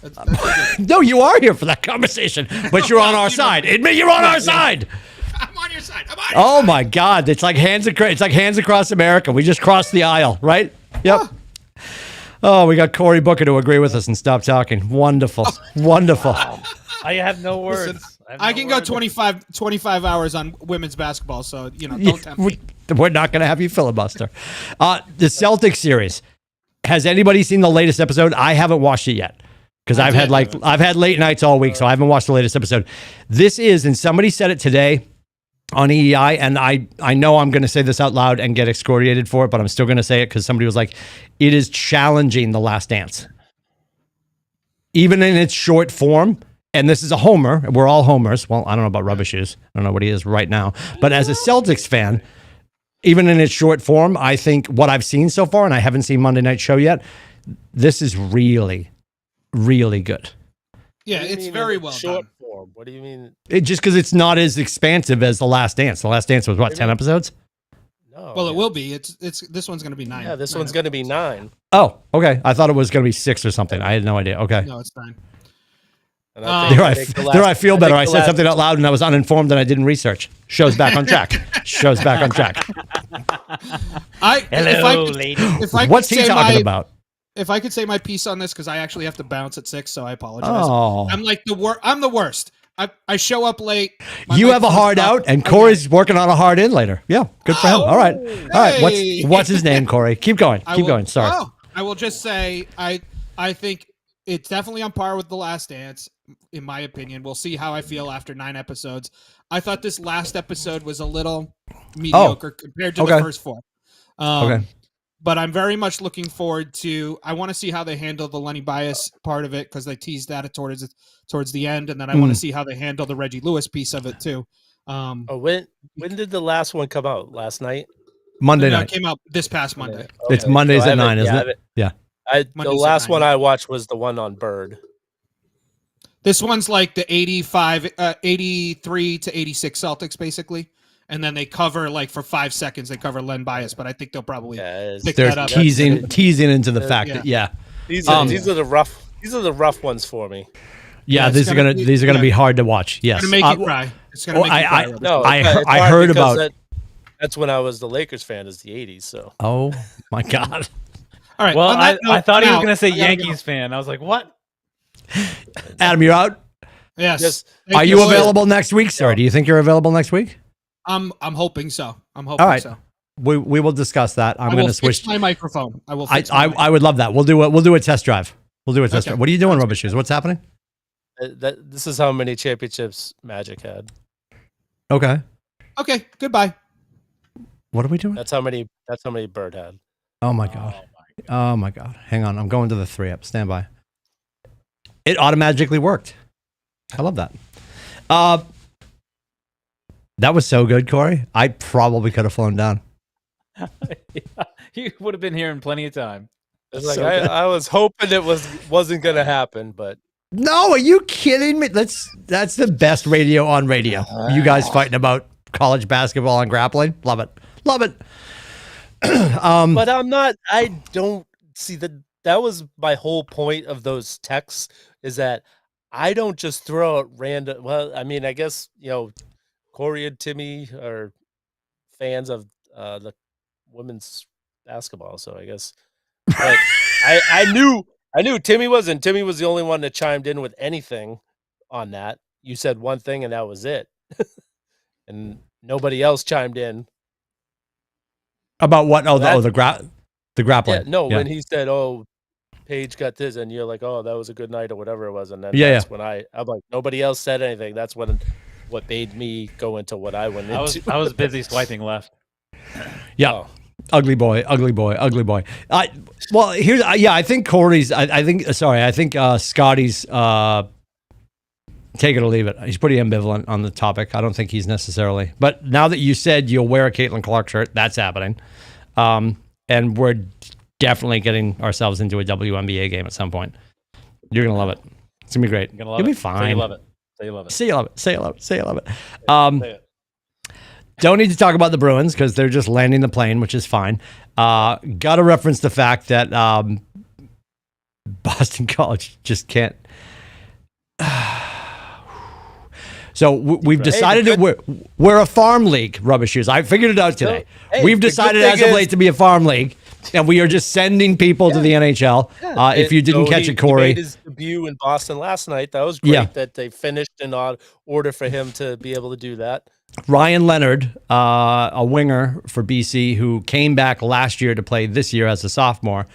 Speaker 1: No, you are here for that conversation, but you're on our side. Admit you're on our side.
Speaker 3: I'm on your side.
Speaker 1: Oh my God! It's like hands across America. We just crossed the aisle, right? Yep. Oh, we got Cory Booker to agree with us and stop talking. Wonderful, wonderful.
Speaker 4: I have no words.
Speaker 3: Listen, I can go 25 hours on women's basketball, so don't tempt me.
Speaker 1: We're not going to have you filibuster. The Celtics series. Has anybody seen the latest episode? I haven't watched it yet because I've had late nights all week, so I haven't watched the latest episode. This is, and somebody said it today on EEI, and I know I'm going to say this out loud and get excoriated for it, but I'm still going to say it because somebody was like, it is challenging The Last Dance. Even in its short form, and this is a homer. We're all homers. Well, I don't know about Rubber Shoes. I don't know what he is right now. But as a Celtics fan, even in its short form, I think what I've seen so far, and I haven't seen Monday Night Show yet, this is really, really good.
Speaker 3: Yeah, it's very well
Speaker 2: short
Speaker 3: done.
Speaker 2: Form. What do you mean?
Speaker 1: Just because it's not as expansive as The Last Dance. The Last Dance was what, 10 episodes?
Speaker 2: No.
Speaker 3: Well, it will be. It's this one's going to be 9.
Speaker 2: Yeah, this one's going to be 9.
Speaker 1: Oh, okay. I thought it was going to be 6 or something. I had no idea. Okay.
Speaker 3: No, it's 9.
Speaker 1: There I feel better. I said something out loud and I was uninformed and I didn't research. Show's back on track. Show's back on track.
Speaker 4: Hello, lady.
Speaker 1: What's he talking about?
Speaker 3: If I could say my piece on this, because I actually have to bounce at 6, so I apologize.
Speaker 1: Oh.
Speaker 3: I'm like I'm the worst. I show up late.
Speaker 1: You have a hard out, and Corey's working on a hard in later. Yeah, good for him. All right. What's his name, Corey? Keep going. Keep going. Sorry.
Speaker 3: I will just say I think it's definitely on par with The Last Dance, in my opinion. We'll see how I feel after 9 episodes. I thought this last episode was a little mediocre compared to the first 4.
Speaker 1: Okay.
Speaker 3: But I'm very much looking forward to. I want to see how they handle the Lenny Bias part of it because they teased that towards the end, and then I want to see how they handle the Reggie Lewis piece of it too.
Speaker 2: When did the last one come out? Last night?
Speaker 1: Monday night.
Speaker 3: It came out this past Monday.
Speaker 1: Okay. It's Mondays at 9, isn't it? Yeah.
Speaker 2: The last one I watched was the one on Bird.
Speaker 3: This one's like the 83 to 86 Celtics, basically. And then they cover, like, for 5 seconds, they cover Len Bias, but I think they'll probably pick that up.
Speaker 1: They're teasing into the fact that,
Speaker 2: These are the rough ones for me.
Speaker 1: Yeah, these are gonna be hard to watch. Yes.
Speaker 3: It's gonna make you cry. It's gonna make you cry.
Speaker 2: No,
Speaker 1: I heard about
Speaker 2: that's when I was the Lakers fan, is the 80s. So.
Speaker 1: Oh my God.
Speaker 3: All right.
Speaker 4: Well, I thought he was gonna say Yankees fan. I was like, what?
Speaker 1: Adam, you're out.
Speaker 3: Yes.
Speaker 1: Are you available next week, sir? Do you think you're available next week?
Speaker 3: I'm hoping so. All
Speaker 1: right.
Speaker 3: So.
Speaker 1: We will discuss that. I'm going to switch
Speaker 3: my microphone. I will.
Speaker 1: I would love that. We'll do a test drive. We'll do a test drive. What are you doing, Rubber Shoes? What's happening?
Speaker 2: This is how many championships Magic had.
Speaker 1: Okay.
Speaker 3: Okay, goodbye.
Speaker 1: What are we doing?
Speaker 2: That's how many Bird had.
Speaker 1: Oh my god. Oh my god. Hang on. I'm going to the 3-up. Stand by. It automatically worked. I love that. That was so good, Corey. I probably could have flown down.
Speaker 4: You would have been here in plenty of time.
Speaker 2: It's like
Speaker 1: So good.
Speaker 2: I was hoping it wasn't gonna happen, but
Speaker 1: No, are you kidding me? That's the best radio on radio. You guys fighting about college basketball and grappling. Love it. Love it.
Speaker 2: but I'm not. I don't see that was my whole point of those texts is that I don't just throw out random. Well, I mean, I guess Corey and Timmy are fans of the women's basketball, so I guess. But I knew Timmy wasn't. Timmy was the only one that chimed in with anything on that. You said one thing and that was it, and nobody else chimed in.
Speaker 1: About what? Oh,
Speaker 2: That-
Speaker 1: the grappling.
Speaker 2: Yeah, no, when he said, "Oh, Paige got this," and you're like, "Oh, that was a good night," or whatever it was, and then
Speaker 1: Yeah,
Speaker 2: that's when I'm like, nobody else said anything. That's what made me go into what I went into.
Speaker 4: I was busy swiping left.
Speaker 1: Yeah.
Speaker 2: Oh.
Speaker 1: Ugly boy. Well, here's I think Corey's. I think Scotty's. Take it or leave it. He's pretty ambivalent on the topic. I don't think he's necessarily. But now that you said you'll wear a Caitlin Clark shirt, that's happening. And we're definitely getting ourselves into a WNBA game at some point. You're gonna love it. It's gonna be great.
Speaker 4: You're gonna love
Speaker 1: You'll be
Speaker 4: it. Say
Speaker 1: fine.
Speaker 4: you love it. Say you love it.
Speaker 1: Say you love it. Say you love it. Say you love it.
Speaker 4: Say it.
Speaker 1: Don't need to talk about the Bruins because they're just landing the plane, which is fine. Got to reference the fact that Boston College just can't. So we've decided that we're a farm league, Rubbish Shoes. I figured it out today.
Speaker 2: Hey,
Speaker 1: We've
Speaker 2: the good
Speaker 1: decided
Speaker 2: thing
Speaker 1: as of
Speaker 2: is-
Speaker 1: late to be a farm league, and we are just sending people to the NHL. If you didn't catch it,
Speaker 2: He
Speaker 1: Corey.
Speaker 2: made his debut in Boston last night. That was great
Speaker 1: Yeah.
Speaker 2: that they finished in order for him to be able to do that.
Speaker 1: Ryan Leonard, a winger for BC who came back last year to play this year as a sophomore,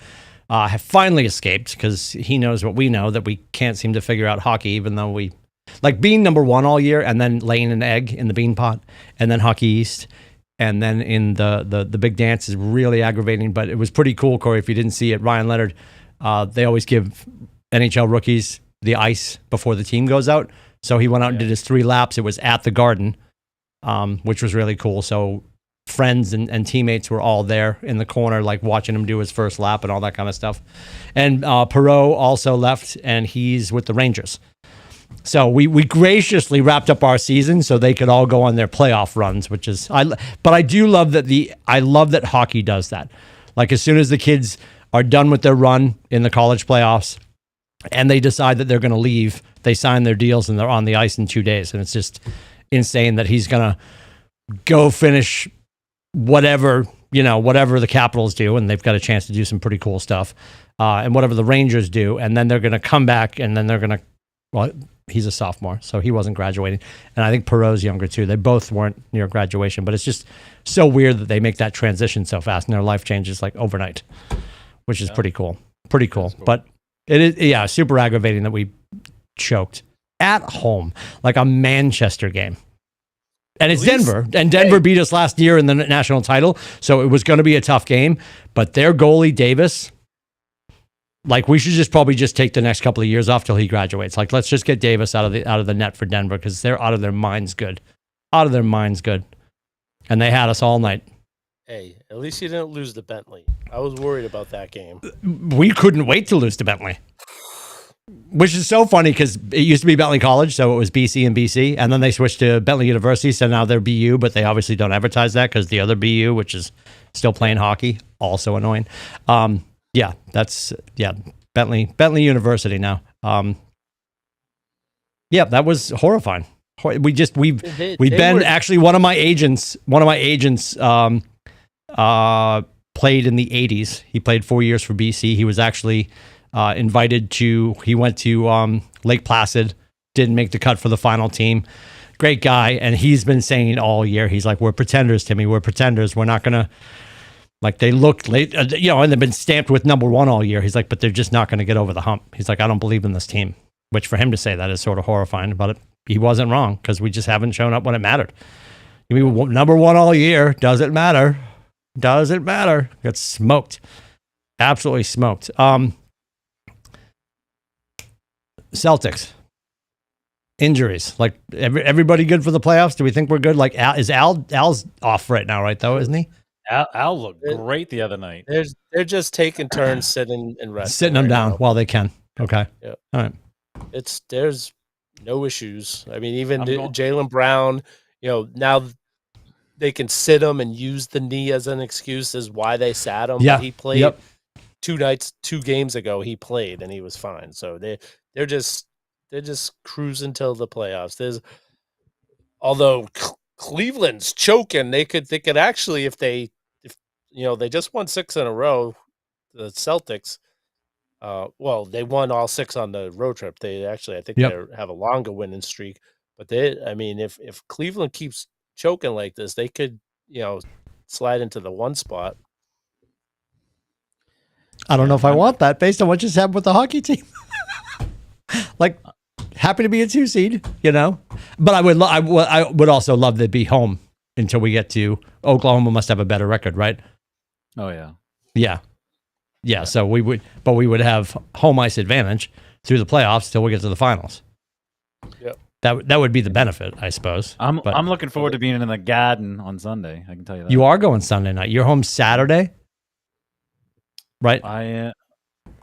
Speaker 1: have finally escaped because he knows what we know, that we can't seem to figure out hockey, even though we like being number one all year and then laying an egg in the bean pot and then Hockey East. And then in the big dance is really aggravating, but it was pretty cool, Corey. If you didn't see it, Ryan Leonard, they always give NHL rookies the ice before the team goes out. So he went out and did his 3 laps. It was at the Garden. Which was really cool. So friends and teammates were all there in the corner, like watching him do his first lap and all that kind of stuff. And Perreault also left, and he's with the Rangers. So we graciously wrapped up our season so they could all go on their playoff runs, which is but I do love that I love that hockey does that. Like as soon as the kids are done with their run in the college playoffs and they decide that they're going to leave, they sign their deals and they're on the ice in 2 days, and it's just insane that he's gonna go finish whatever the Capitals do, and they've got a chance to do some pretty cool stuff, and whatever the Rangers do, and then they're gonna come back, and then they're gonna. Well, he's a sophomore, so he wasn't graduating, and I think Perreault's younger too. They both weren't near graduation, but it's just so weird that they make that transition so fast, and their life changes like overnight, which is pretty cool. Pretty cool, but it is super aggravating that we choked at home, like a Manchester game. And it's Denver. And Denver beat us last year in the national title, so it was going to be a tough game. But their goalie, Davis, like we should just probably take the next couple of years off till he graduates. Like let's just get Davis out of the net for Denver because they're out of their minds good. Out of their minds good. And they had us all night.
Speaker 2: Hey, at least you didn't lose to Bentley. I was worried about that game.
Speaker 1: We couldn't wait to lose to Bentley. Which is so funny because it used to be Bentley College, so it was BC and BC, and then they switched to Bentley University, so now they're BU, but they obviously don't advertise that because the other BU, which is still playing hockey, also annoying. Bentley University now. That was horrifying. We've been actually one of my agents played in the 80s. He played 4 years for BC. He was actually he went to Lake Placid, didn't make the cut for the final team. Great guy. And he's been saying all year, he's like, we're pretenders, Timmy. We're pretenders. We're not going to, like, they looked late, and they've been stamped with number one all year. He's like, but they're just not going to get over the hump. He's like, I don't believe in this team, which for him to say that is sort of horrifying, but he wasn't wrong because we just haven't shown up when it mattered. We were number one all year. Doesn't matter. Doesn't matter. Got smoked. Absolutely smoked. Celtics. Injuries. Like everybody good for the playoffs? Do we think we're good? Like Al's off right now, right though, isn't he?
Speaker 4: Al looked great the other night.
Speaker 2: They're just taking turns sitting and resting.
Speaker 1: Sitting them down while they can. Okay.
Speaker 2: Yeah.
Speaker 1: All right.
Speaker 2: There's no issues. I mean, even Jaylen Brown, now they can sit him and use the knee as an excuse as why they sat him.
Speaker 1: Yeah.
Speaker 2: But he played 2 games ago. He played and he was fine. So they're just cruising till the playoffs. Although Cleveland's choking, they could actually if they just won 6 in a row, the Celtics. They won all 6 on the road trip. They actually, I think, they have a longer winning streak. But if Cleveland keeps choking like this, they could, slide into the 1 spot.
Speaker 1: I don't know if I want that based on what just happened with the hockey team. Like, happy to be a 2 seed, but I would also love to be home until we get to Oklahoma. Must have a better record, right?
Speaker 4: Oh yeah.
Speaker 1: Yeah. So we would have home ice advantage through the playoffs till we get to the finals.
Speaker 2: Yep.
Speaker 1: That would be the benefit, I suppose.
Speaker 4: I'm looking forward to being in the Garden on Sunday. I can tell you that.
Speaker 1: You are going Sunday night. You're home Saturday, right?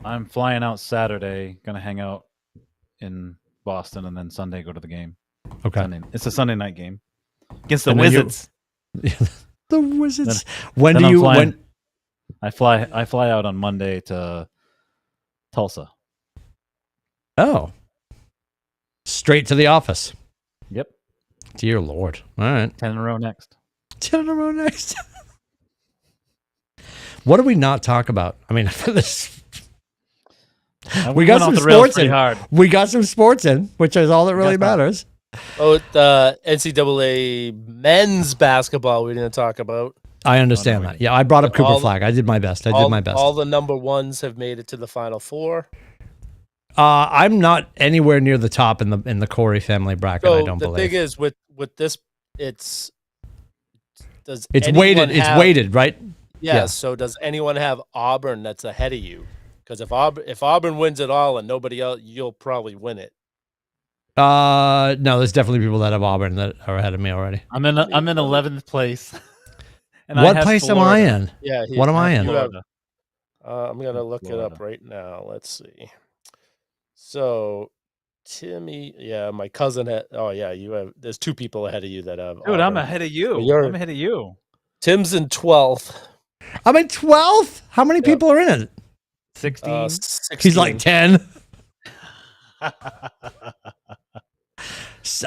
Speaker 4: I'm flying out Saturday. Gonna hang out in Boston and then Sunday go to the game.
Speaker 1: Okay.
Speaker 4: It's a Sunday night game against the Wizards.
Speaker 1: The Wizards.
Speaker 4: I fly out on Monday to Tulsa.
Speaker 1: Oh. Straight to the office.
Speaker 4: Yep.
Speaker 1: Dear Lord. All right.
Speaker 4: 10 in a row next.
Speaker 1: 10 in a row next. What do we not talk about? I mean, we got some sports in.
Speaker 4: Hard.
Speaker 1: We got some sports in, which is all that really matters.
Speaker 2: Oh, the NCAA men's basketball we didn't talk about.
Speaker 1: I understand that. Yeah, I brought up Cooper Flag. I did my best.
Speaker 2: All the number 1s have made it to the Final Four.
Speaker 1: I'm not anywhere near the top in the Corey family bracket.
Speaker 2: So
Speaker 1: I don't believe.
Speaker 2: The thing is with this, it's
Speaker 1: weighted. It's weighted, right?
Speaker 2: Yeah. So does anyone have Auburn that's ahead of you? Because if Auburn wins it all and nobody else, you'll probably win it.
Speaker 1: No, there's definitely people that have Auburn that are ahead of me already.
Speaker 4: I'm in 11th place.
Speaker 1: And what place am I in?
Speaker 2: Yeah.
Speaker 1: What am I in?
Speaker 2: I'm gonna look it up right now. Let's see. So, Timmy, my cousin had. Oh yeah, you have. There's 2 people ahead of you that have.
Speaker 4: Dude,
Speaker 2: Auburn.
Speaker 4: I'm ahead of you. I'm ahead of you.
Speaker 2: Tim's in 12th.
Speaker 1: I'm in 12th. How many people are in it?
Speaker 4: 16.
Speaker 2: 16.
Speaker 1: He's like 10.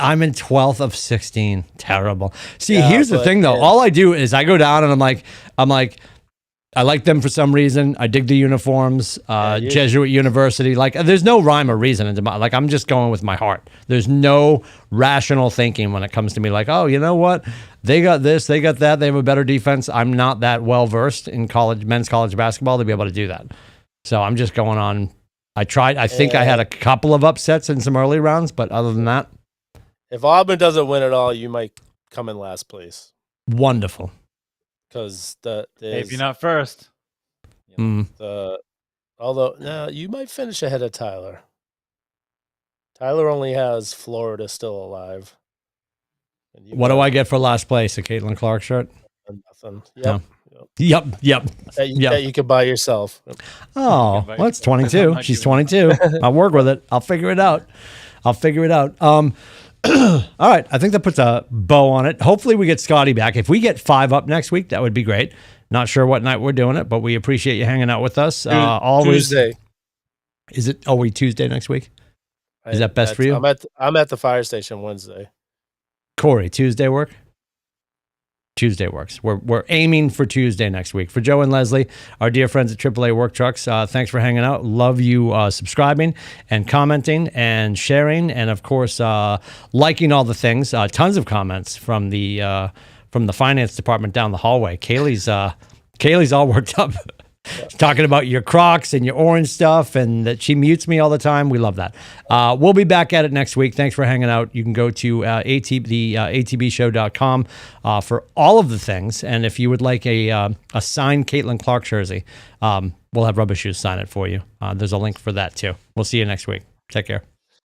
Speaker 1: I'm in 12th of 16. Terrible. See, here's the thing though. All I do is I go down and I'm like, I like them for some reason. I dig the uniforms. Jesuit University. Like, there's no rhyme or reason into my. Like, I'm just going with my heart. There's no rational thinking when it comes to me. Like, oh, you know what? They got this. They got that. They have a better defense. I'm not that well versed in men's college basketball to be able to do that. So I'm just going on. I tried. I think I had a couple of upsets in some early rounds, but other than that,
Speaker 2: if Auburn doesn't win it all, you might come in last place.
Speaker 1: Wonderful.
Speaker 2: Because
Speaker 4: if you're not first,
Speaker 2: although no, you might finish ahead of Tyler. Tyler only has Florida still alive.
Speaker 1: What do I get for last place? A Caitlin Clark shirt?
Speaker 2: Nothing.
Speaker 1: Yep.
Speaker 2: No.
Speaker 1: Yep.
Speaker 2: That you could buy yourself.
Speaker 1: Oh, well, it's 22. She's 22. I'll work with it. I'll figure it out. All right. I think that puts a bow on it. Hopefully we get Scotty back. If we get 5 up next week, that would be great. Not sure what night we're doing it, but we appreciate you hanging out with us. Always.
Speaker 2: Tuesday.
Speaker 1: Is it? Oh, Tuesday next week? Is that best for you?
Speaker 2: I'm at the fire station Wednesday.
Speaker 1: Corey, Tuesday work? Tuesday works. We're aiming for Tuesday next week. For Joe and Leslie, our dear friends at AAA Work Trucks, thanks for hanging out. Love you subscribing and commenting and sharing, and of course liking all the things. Tons of comments from the finance department down the hallway. Kaylee's all worked up. talking about your Crocs and your orange stuff, and that she mutes me all the time. We love that. We'll be back at it next week. Thanks for hanging out. You can go to atbshow.com for all of the things. And if you would like a signed Caitlin Clark jersey, we'll have Rubber Shoes sign it for you. There's a link for that too. We'll see you next week. Take care.